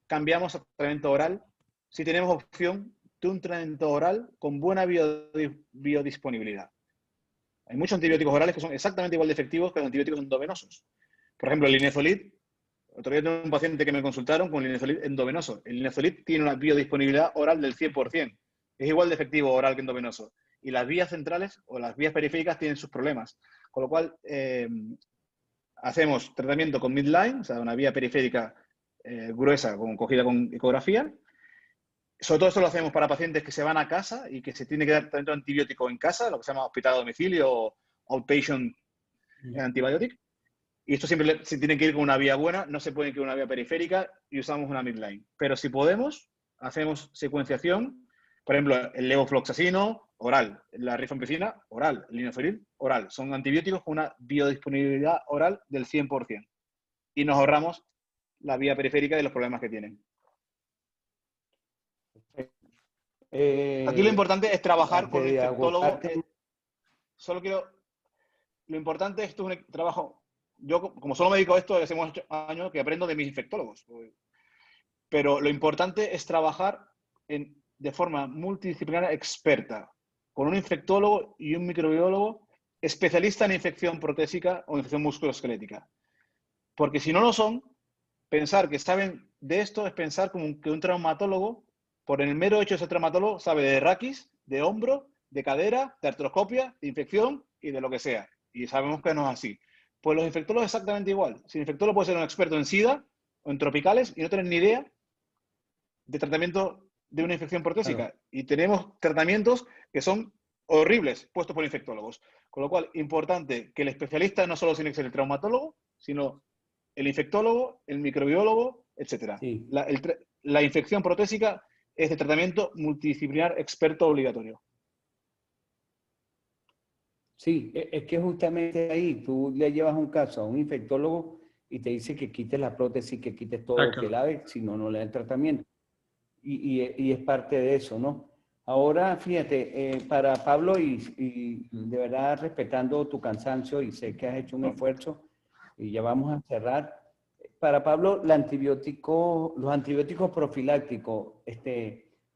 cambiamos a tratamiento oral si tenemos opción de un tratamiento oral con buena biodisponibilidad. Hay muchos antibióticos orales que son exactamente igual de efectivos que los antibióticos endovenosos. Por ejemplo, el linezolid. Otro día tengo un paciente que me consultaron con linezolid endovenoso. El linezolid tiene una biodisponibilidad oral del 100%. Es igual de efectivo oral que endovenoso. Y las vías centrales o las vías periféricas tienen sus problemas. Con lo cual, hacemos tratamiento con midline, o sea, una vía periférica gruesa cogida con ecografía. Sobre todo esto lo hacemos para pacientes que se van a casa y que se tiene que dar tratamiento antibiótico en casa, lo que se llama hospital a domicilio o outpatient antibiotic. Y esto siempre se tiene que ir con una vía buena, no se puede ir con una vía periférica y usamos una midline. Pero si podemos, hacemos secuenciación, por ejemplo, el levofloxacino, oral, la rifampicina, oral, el linezolid, oral. Son antibióticos con una biodisponibilidad oral del 100%. Y nos ahorramos la vía periférica de los problemas que tienen. Aquí lo importante es trabajar con un infectólogo. Lo importante, esto es un trabajo. Yo, como solo me dedico a esto, hace muchos años que aprendo de mis infectólogos. Pero lo importante es trabajar de forma multidisciplinaria experta, con un infectólogo y un microbiólogo especialista en infección protésica o infección musculoesquelética. Porque si no lo son, pensar que saben de esto es pensar como que un traumatólogo, por el mero hecho de ser traumatólogo, sabe de raquis, de hombro, de cadera, de artroscopia, de infección y de lo que sea. Y sabemos que no es así. Pues los infectólogos es exactamente igual. Si el infectólogo puede ser un experto en SIDA o en tropicales y no tener ni idea de tratamiento de una infección protésica. Claro. Y tenemos tratamientos que son horribles puestos por infectólogos. Con lo cual, importante que el especialista no solo tiene que ser el traumatólogo, sino el infectólogo, el microbiólogo, etc. Sí. La infección protésica es de tratamiento multidisciplinar experto obligatorio. Sí, es que justamente ahí tú le llevas un caso a un infectólogo y te dice que quites la prótesis, que quites todo, que lave, si no, no le da el tratamiento. Y es parte de eso, ¿no? Ahora, fíjate, para Pablo, y de verdad respetando tu cansancio y sé que has hecho un esfuerzo y ya vamos a cerrar, para Pablo, los antibióticos profilácticos,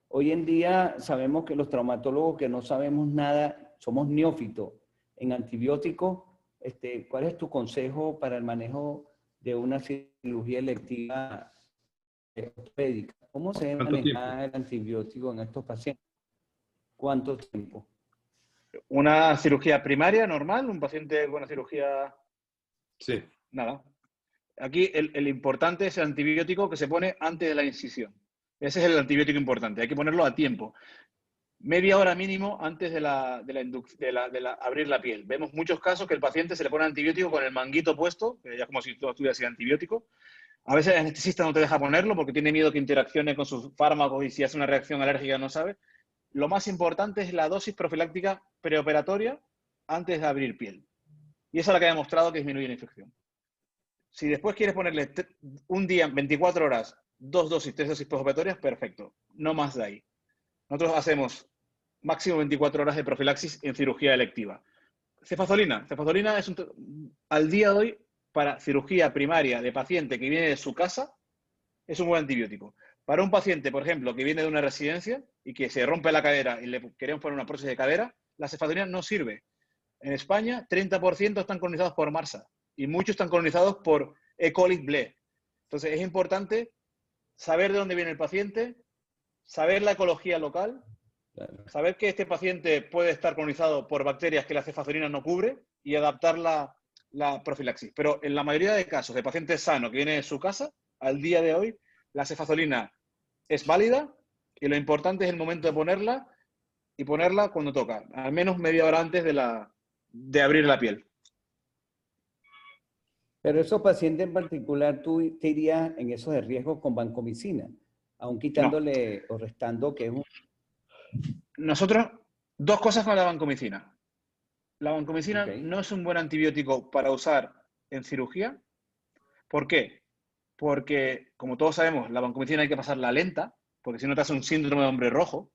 hoy en día sabemos que los traumatólogos que no sabemos nada, somos neófitos en antibióticos. ¿Cuál es tu consejo para el manejo de una cirugía electiva ortopédica? ¿Cómo se debe manejar el antibiótico en estos pacientes? ¿Cuánto tiempo? ¿Una cirugía primaria normal? ¿Un paciente con una cirugía? Sí. Nada. Aquí el importante es el antibiótico que se pone antes de la incisión. Ese es el antibiótico importante. Hay que ponerlo a tiempo. Media hora mínimo antes de abrir la piel. Vemos muchos casos que el paciente se le pone antibiótico con el manguito puesto, que ya es como si tú estuvieras sin antibiótico. A veces el anestesista no te deja ponerlo porque tiene miedo que interaccione con sus fármacos y si hace una reacción alérgica no sabe. Lo más importante es la dosis profiláctica preoperatoria antes de abrir piel. Y esa es la que ha demostrado que disminuye la infección. Si después quieres ponerle un día, 24 horas, 2 dosis, 3 dosis postoperatorias, perfecto. No más de ahí. Nosotros hacemos máximo 24 horas de profilaxis en cirugía electiva. Cefazolina. Cefazolina es al día de hoy, para cirugía primaria de paciente que viene de su casa, es un buen antibiótico. Para un paciente, por ejemplo, que viene de una residencia y que se rompe la cadera y le queremos poner una prótesis de cadera, la cefazolina no sirve. En España, 30% están colonizados por MRSA y muchos están colonizados por E. coli BLE. Entonces, es importante saber de dónde viene el paciente, saber la ecología local, saber que este paciente puede estar colonizado por bacterias que la cefazolina no cubre y adaptar la profilaxis. Pero en la mayoría de casos de pacientes sanos que viene de su casa, al día de hoy, la cefazolina es válida y lo importante es el momento de ponerla y ponerla cuando toca, al menos media hora antes de abrir la piel. Pero esos pacientes en particular, tú te irías en esos de riesgo con vancomicina, aún quitándole o restando que es un... Nosotros, dos cosas con la vancomicina. La vancomicina no es un buen antibiótico para usar en cirugía. ¿Por qué? Porque, como todos sabemos, la vancomicina hay que pasarla lenta, porque si no te hace un síndrome de hombre rojo.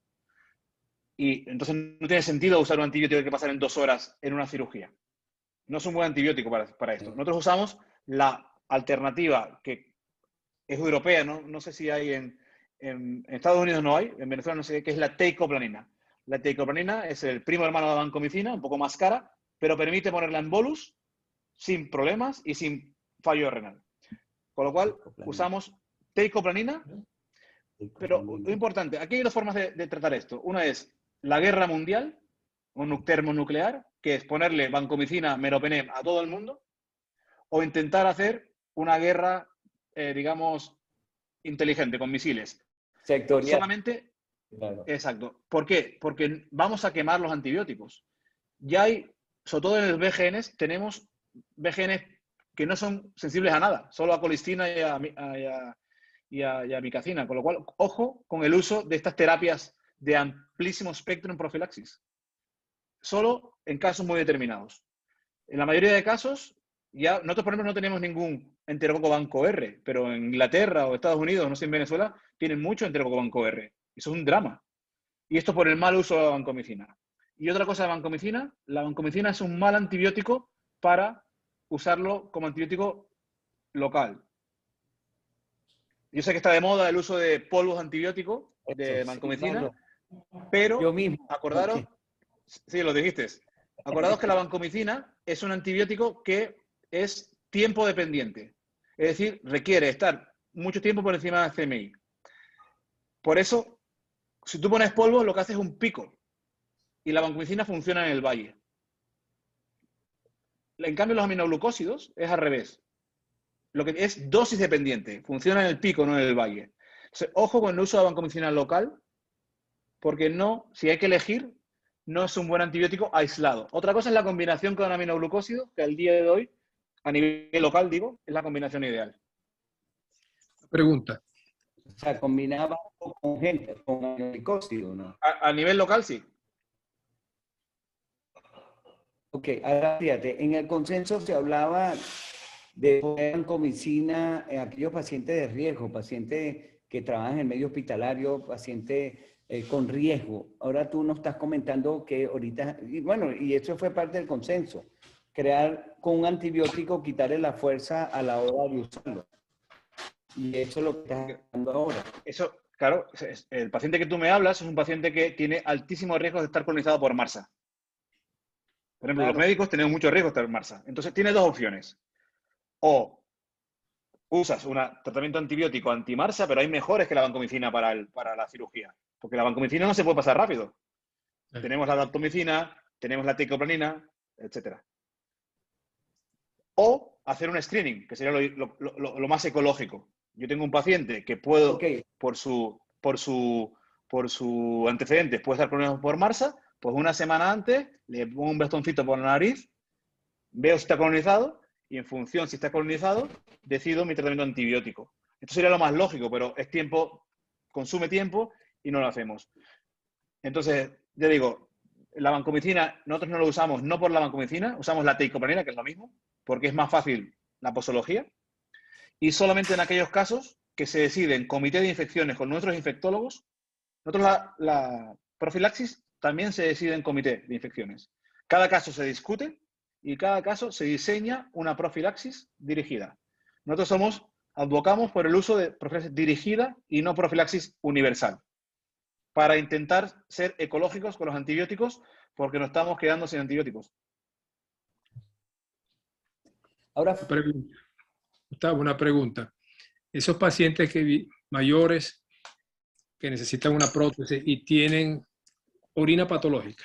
Y entonces no tiene sentido usar un antibiótico que hay que pasar en 2 horas en una cirugía. No es un buen antibiótico para esto. Nosotros usamos la alternativa que es europea, no sé si hay en Estados Unidos, no hay, en Venezuela no sé qué, es la teicoplanina. La teicoplanina es el primo hermano de la vancomicina, un poco más cara, pero permite ponerla en bolus sin problemas y sin fallo renal. Con lo cual, usamos teicoplanina, pero lo importante, aquí hay dos formas de tratar esto. Una es la guerra mundial, un termonuclear, que es ponerle vancomicina, meropenem a todo el mundo, o intentar hacer una guerra, digamos, inteligente, con misiles. Sectorial. Solamente, claro. Exacto. ¿Por qué? Porque vamos a quemar los antibióticos. Ya hay, sobre todo en los BGNs, tenemos BGNs que no son sensibles a nada, solo a colistina y a micacina. Con lo cual, ojo con el uso de estas terapias de amplísimo espectro en profilaxis. Solo en casos muy determinados. En la mayoría de casos, ya nosotros, por ejemplo, no tenemos ningún enterococo banco R, pero en Inglaterra o Estados Unidos, no sé, en Venezuela, tienen mucho enterococo banco R. Eso es un drama. Y esto por el mal uso de la vancomicina. Y otra cosa de vancomicina, la vancomicina es un mal antibiótico para usarlo como antibiótico local. Yo sé que está de moda el uso de polvos antibióticos de vancomicina, sí, pero yo mismo, acordaros, sí, lo dijiste, acordaos que la vancomicina es un antibiótico que es tiempo dependiente. Es decir, requiere estar mucho tiempo por encima del CMI. Por eso, si tú pones polvo, lo que hace es un pico. Y la vancomicina funciona en el valle. En cambio, los aminoglucósidos es al revés. Lo que es dosis dependiente. Funciona en el pico, no en el valle. Entonces, ojo con el uso de vancomicina local, porque no, si hay que elegir, no es un buen antibiótico aislado. Otra cosa es la combinación con aminoglucósidos, que al día de hoy, a nivel local, digo, es la combinación ideal. Pregunta. O sea, combinaba con gente, con aminoglucósidos, ¿no? A nivel local, sí. Ok, ahora fíjate, en el consenso se hablaba de poner vancomicina en aquellos pacientes de riesgo, pacientes que trabajan en el medio hospitalario, pacientes con riesgo. Ahora tú nos estás comentando que ahorita, y bueno, y eso fue parte del consenso, crear con un antibiótico, quitarle la fuerza a la hora de usarlo. Y eso es lo que estás hablando ahora. Eso, claro, el paciente que tú me hablas es un paciente que tiene altísimos riesgos de estar colonizado por MRSA. Por ejemplo, Claro. los médicos tenemos mucho riesgo de estar en MRSA. Entonces, tiene dos opciones. O usas un tratamiento antibiótico anti-MRSA, pero hay mejores que la vancomicina para la cirugía. Porque la vancomicina no se puede pasar rápido. Tenemos la daptomicina, tenemos la teicoplanin, etc. O hacer un screening, que sería lo más ecológico. Yo tengo un paciente que puedo, Okay. por su antecedentes, puede estar colonizado por MRSA, pues una semana antes le pongo un bastoncito por la nariz, veo si está colonizado y en función si está colonizado, decido mi tratamiento antibiótico. Esto sería lo más lógico, pero es tiempo, consume tiempo y no lo hacemos. Entonces, ya digo, la vancomicina, nosotros no lo usamos no por la vancomicina, usamos la teicoplanin, que es lo mismo, porque es más fácil la posología, y solamente en aquellos casos que se decide en comité de infecciones con nuestros infectólogos. Nosotros la profilaxis también se decide en comité de infecciones. Cada caso se discute y cada caso se diseña una profilaxis dirigida. Nosotros advocamos por el uso de profilaxis dirigida y no profilaxis universal, para intentar ser ecológicos con los antibióticos, porque nos estamos quedando sin antibióticos. Ahora, Gustavo, una pregunta. Esos pacientes mayores que necesitan una prótesis y tienen orina patológica,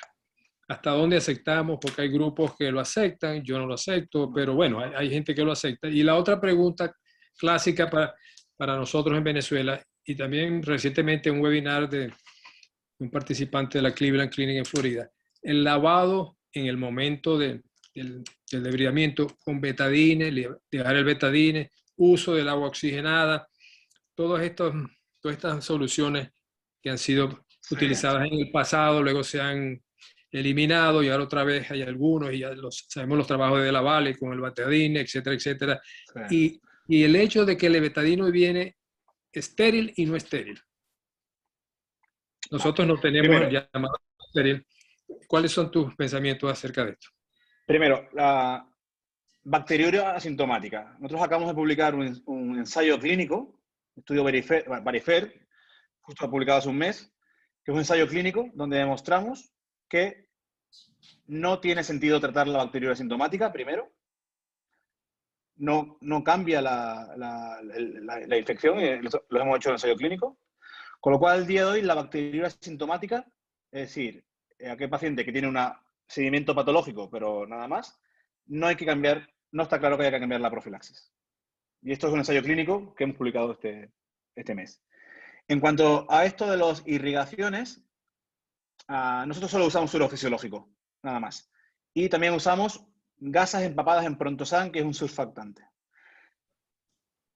¿hasta dónde aceptamos? Porque hay grupos que lo aceptan, yo no lo acepto, pero bueno, hay gente que lo acepta. Y la otra pregunta clásica para nosotros en Venezuela, y también recientemente un webinar de un participante de la Cleveland Clinic en Florida, el lavado en el momento del debridamiento con betadine, dejar el betadine, uso del agua oxigenada, todas estas soluciones que han sido utilizadas en el pasado, luego se han eliminado y ahora otra vez hay algunos y ya sabemos los trabajos de la Valle con el betadine, etcétera, etcétera. Sí. Y el hecho de que el betadine viene estéril y no estéril. Nosotros no tenemos el llamado estéril. ¿Cuáles son tus pensamientos acerca de esto? Primero, la bacteriuria asintomática. Nosotros acabamos de publicar un ensayo clínico, estudio Varifer, justo publicado hace un mes, que es un ensayo clínico donde demostramos que no tiene sentido tratar la bacteriuria asintomática, primero. No cambia la infección, lo hemos hecho en ensayo clínico. Con lo cual, al día de hoy, la bacteriuria asintomática, es decir, aquel paciente que tiene un seguimiento patológico, pero nada más, no está claro que haya que cambiar la profilaxis. Y esto es un ensayo clínico que hemos publicado este mes. En cuanto a esto de las irrigaciones, nosotros solo usamos suero fisiológico, nada más. Y también usamos gasas empapadas en Prontosan, que es un surfactante.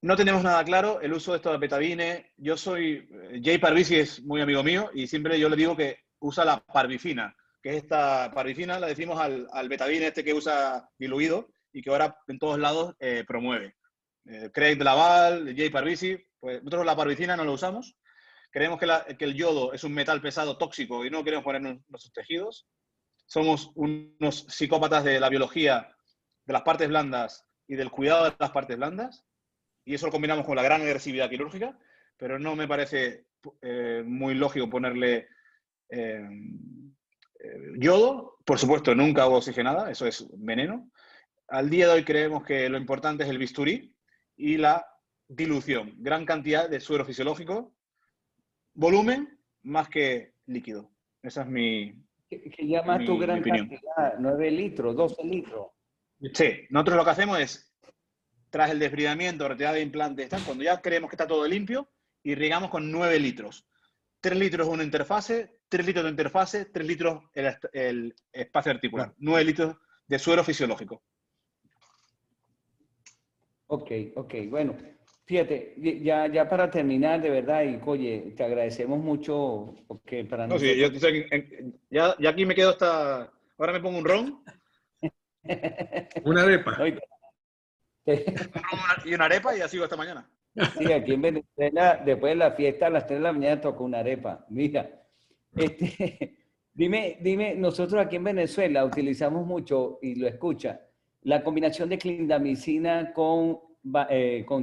No tenemos nada claro el uso de esto de betadine. Jay Parvizi es muy amigo mío y siempre yo le digo que usa la parvicina, que es esta parvicina, la decimos al betadine este que usa diluido y que ahora en todos lados promueve. Craig de Laval, Jay Parvizi, pues nosotros la parvicina no la usamos. Creemos que el yodo es un metal pesado tóxico y no queremos ponernos en nuestros tejidos. Somos unos psicópatas de la biología, de las partes blandas y del cuidado de las partes blandas. Y eso lo combinamos con la gran agresividad quirúrgica, pero no me parece muy lógico ponerle yodo. Por supuesto, nunca agua oxigenada, eso es veneno. Al día de hoy creemos que lo importante es el bisturí y la dilución. Gran cantidad de suero fisiológico, volumen más que líquido. Esa es mi ¿Qué llamas tu gran cantidad? 9 litros, 12 litros. Sí, nosotros lo que hacemos es, tras el desbridamiento, retirada de implantes, cuando ya creemos que está todo limpio, irrigamos con 9 litros. 3 litros una interfase, 3 litros de interfase, 3 litros el espacio articular. 9 litros de suero fisiológico. Ok. Bueno, fíjate, ya para terminar, de verdad, y oye, te agradecemos mucho porque para nosotros... Sí, ya aquí me quedo hasta... Ahora me pongo un ron. Una arepa. Y una arepa y así sigo hasta mañana. Sí, aquí en Venezuela, después de la fiesta, a las 3 de la mañana toca una arepa. Mira, dime, nosotros aquí en Venezuela utilizamos mucho, y lo escucha, la combinación de clindamicina con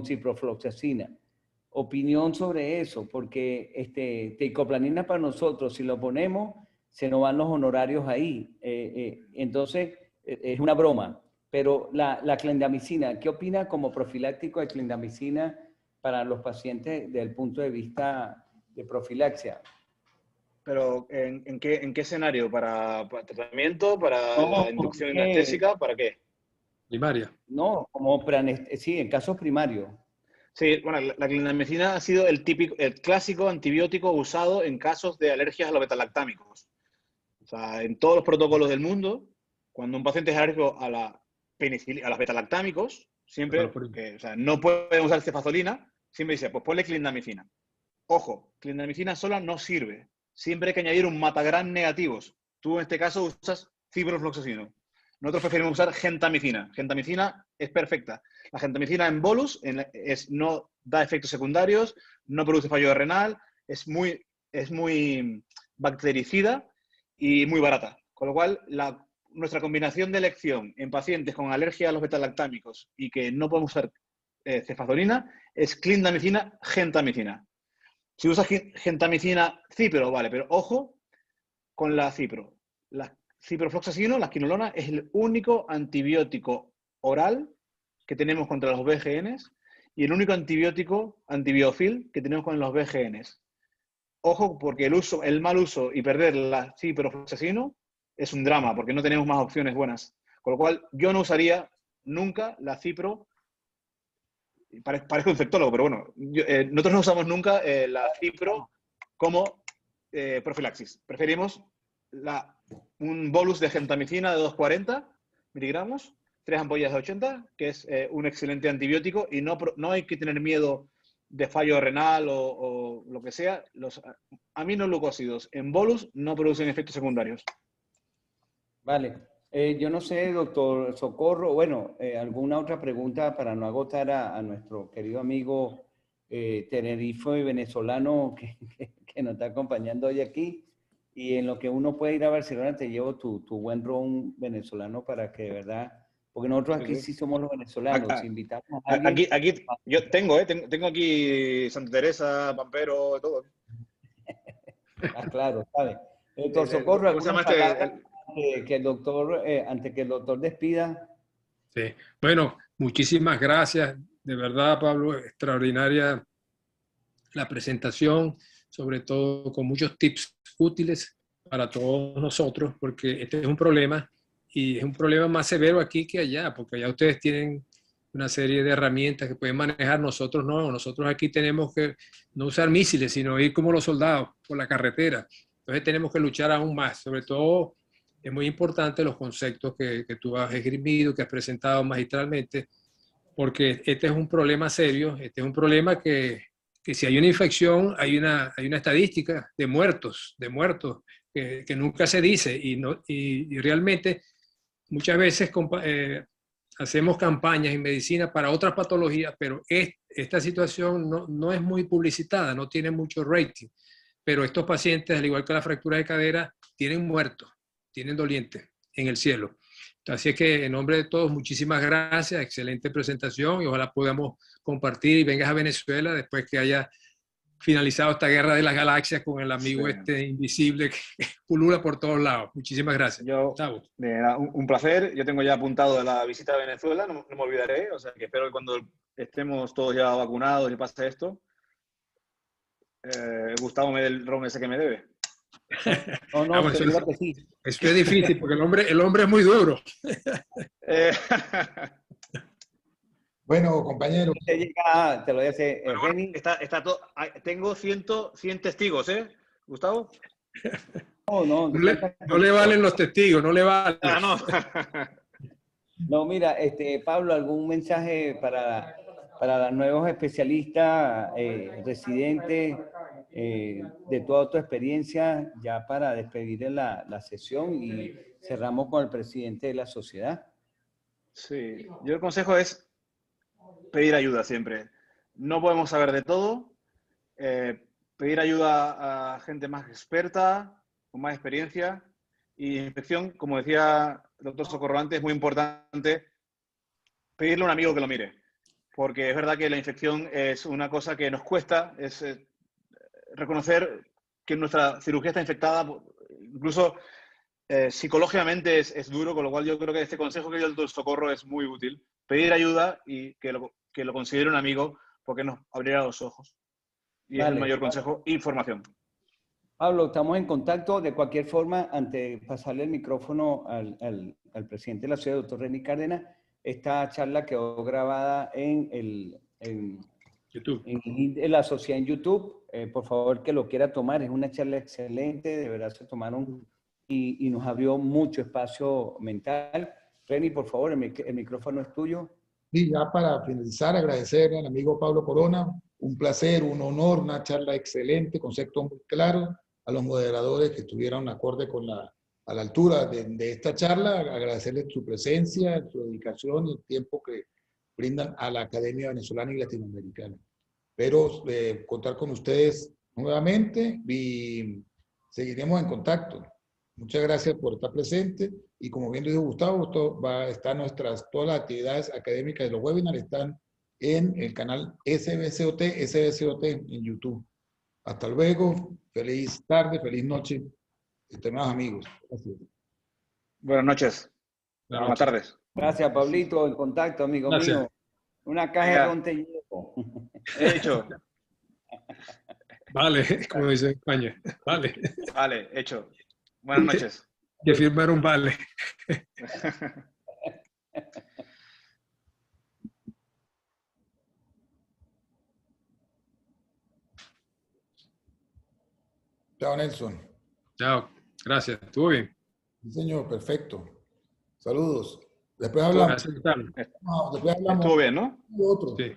ciprofloxacina. opinión sobre eso, porque teicoplanin para nosotros, si lo ponemos, se nos van los honorarios ahí. Entonces, es una broma. Pero la clindamicina, ¿qué opina como profiláctico de clindamicina para los pacientes desde el punto de vista de profilaxia? Pero, ¿en qué escenario? ¿Para tratamiento? ¿Para No, la inducción anestésica? ¿Para qué? Primaria. No, sí, en casos primarios. Sí, bueno, la clindamicina ha sido el clásico antibiótico usado en casos de alergias a los betalactámicos. O sea, en todos los protocolos del mundo, cuando un paciente es alérgico a la a los betalactámicos, siempre, o sea, no pueden usar cefazolina, siempre dice, pues ponle clindamicina. Ojo, clindamicina sola no sirve. Siempre hay que añadir un matagram negativos. Tú en este caso usas ciprofloxacino. Nosotros preferimos usar gentamicina. Gentamicina es perfecta. La gentamicina en bolus no da efectos secundarios, no produce fallo renal, es muy bactericida y muy barata. Con lo cual, nuestra combinación de elección en pacientes con alergia a los betalactámicos y que no podemos usar cefazolina es clindamicina, gentamicina. Si usas gentamicina, cipro, vale, pero ojo con la cipro. La ciprofloxacino, la quinolona, es el único antibiótico oral que tenemos contra los BGNs y el único antibiótico antibiofil que tenemos con los BGNs. Ojo, porque el mal uso y perder la ciprofloxacino es un drama, porque no tenemos más opciones buenas. Con lo cual, yo no usaría nunca la cipro. Parezco infectólogo, pero bueno, nosotros no usamos nunca la cipro como profilaxis. Preferimos un bolus de gentamicina de 240 miligramos, 3 ampollas de 80, que es un excelente antibiótico y no hay que tener miedo de fallo renal o lo que sea. Los aminoglucósidos en bolus no producen efectos secundarios. Vale. Yo no sé, doctor Socorro, bueno, alguna otra pregunta para no agotar a nuestro querido amigo tenerife y venezolano que nos está acompañando hoy aquí. Y en lo que uno puede ir a Barcelona, te llevo tu buen ron venezolano para que de verdad, porque nosotros aquí sí somos los venezolanos, invitamos a alguien. Aquí yo tengo aquí Santa Teresa, Pampero, todo. Claro, ¿sabes? Doctor Socorro, ¿algunas palabras que el doctor, antes que el doctor despida? Sí. Bueno, muchísimas gracias. De verdad, Pablo, extraordinaria la presentación, sobre todo con muchos tips útiles para todos nosotros, porque este es un problema y es un problema más severo aquí que allá, porque allá ustedes tienen una serie de herramientas que pueden manejar, nosotros no, nosotros aquí tenemos que no usar misiles, sino ir como los soldados por la carretera. Entonces tenemos que luchar aún más, sobre todo es muy importante los conceptos que tú has esgrimido, que has presentado magistralmente, porque este es un problema serio, este es un problema que si hay una infección, hay una estadística de muertos que nunca se dice y realmente muchas veces hacemos campañas en medicina para otras patologías, pero esta situación no es muy publicitada, no tiene mucho rating, pero estos pacientes, al igual que la fractura de cadera, tienen muertos, tienen dolientes en el cielo. Así es que en nombre de todos, muchísimas gracias, excelente presentación y ojalá podamos compartir y vengas a Venezuela después que haya finalizado esta guerra de las galaxias con el amigo invisible que pulula por todos lados. Muchísimas gracias. Un placer. Yo tengo ya apuntado la visita a Venezuela, no me olvidaré. O sea, que espero que cuando estemos todos ya vacunados y pase esto, Gustavo me dé el ron ese que me debe. No, seguro que sí. Eso es difícil porque el hombre es muy duro. Bueno, compañero. Te lo voy a hacer. Bueno, está todo. Tengo 100 testigos, ¿eh, Gustavo? No le valen los testigos, no le valen. No. No, mira, Pablo, ¿algún mensaje para los nuevos especialistas, residentes, de toda tu experiencia, ya para despedir la sesión y cerramos con el presidente de la sociedad? Sí, yo el consejo es pedir ayuda siempre. No podemos saber de todo. Pedir ayuda a gente más experta, con más experiencia. Y inspección, como decía el doctor Socorro antes, es muy importante pedirle a un amigo que lo mire. porque es verdad que la infección es una cosa que nos cuesta, es reconocer que nuestra cirugía está infectada, incluso psicológicamente es duro, con lo cual yo creo que este consejo que dio el Socorro es muy útil. Pedir ayuda y que lo considere un amigo, porque nos abrirá los ojos. Y es el mayor consejo, información. Pablo, estamos en contacto. De cualquier forma, antes de pasarle el micrófono al presidente de la ciudad, doctor René Cárdenas, esta charla quedó grabada en YouTube. En la sociedad en YouTube. Por favor, que lo quiera tomar. Es una charla excelente. De verdad se tomaron y nos abrió mucho espacio mental. René, por favor, el micrófono es tuyo. Y ya para finalizar, agradecerle al amigo Pablo Corona. Un placer, un honor, una charla excelente, conceptos muy claros. A los moderadores que estuvieron acorde a la altura de esta charla, agradecerles su presencia, su dedicación y el tiempo que brindan a la Academia Venezolana y Latinoamericana. Espero contar con ustedes nuevamente y seguiremos en contacto. Muchas gracias por estar presente y como bien dijo Gustavo, todas las actividades académicas de los webinars están en el canal SBCOT en YouTube. Hasta luego, feliz tarde, feliz noche, estimados amigos. Gracias. Buenas noches. Buenas tardes. Gracias, Pablito, en contacto, amigo mío. Una caja de hielo. He hecho. Vale, como dice en España. Vale. Vale, hecho. Buenas noches. Que firmar un vale. Chao, Nelson. Chao. Gracias. ¿Estuvo bien? Sí, señor, perfecto. Saludos. Después hablamos. Gracias. No, después hablamos. Estuvo bien, ¿no? Otro. Sí.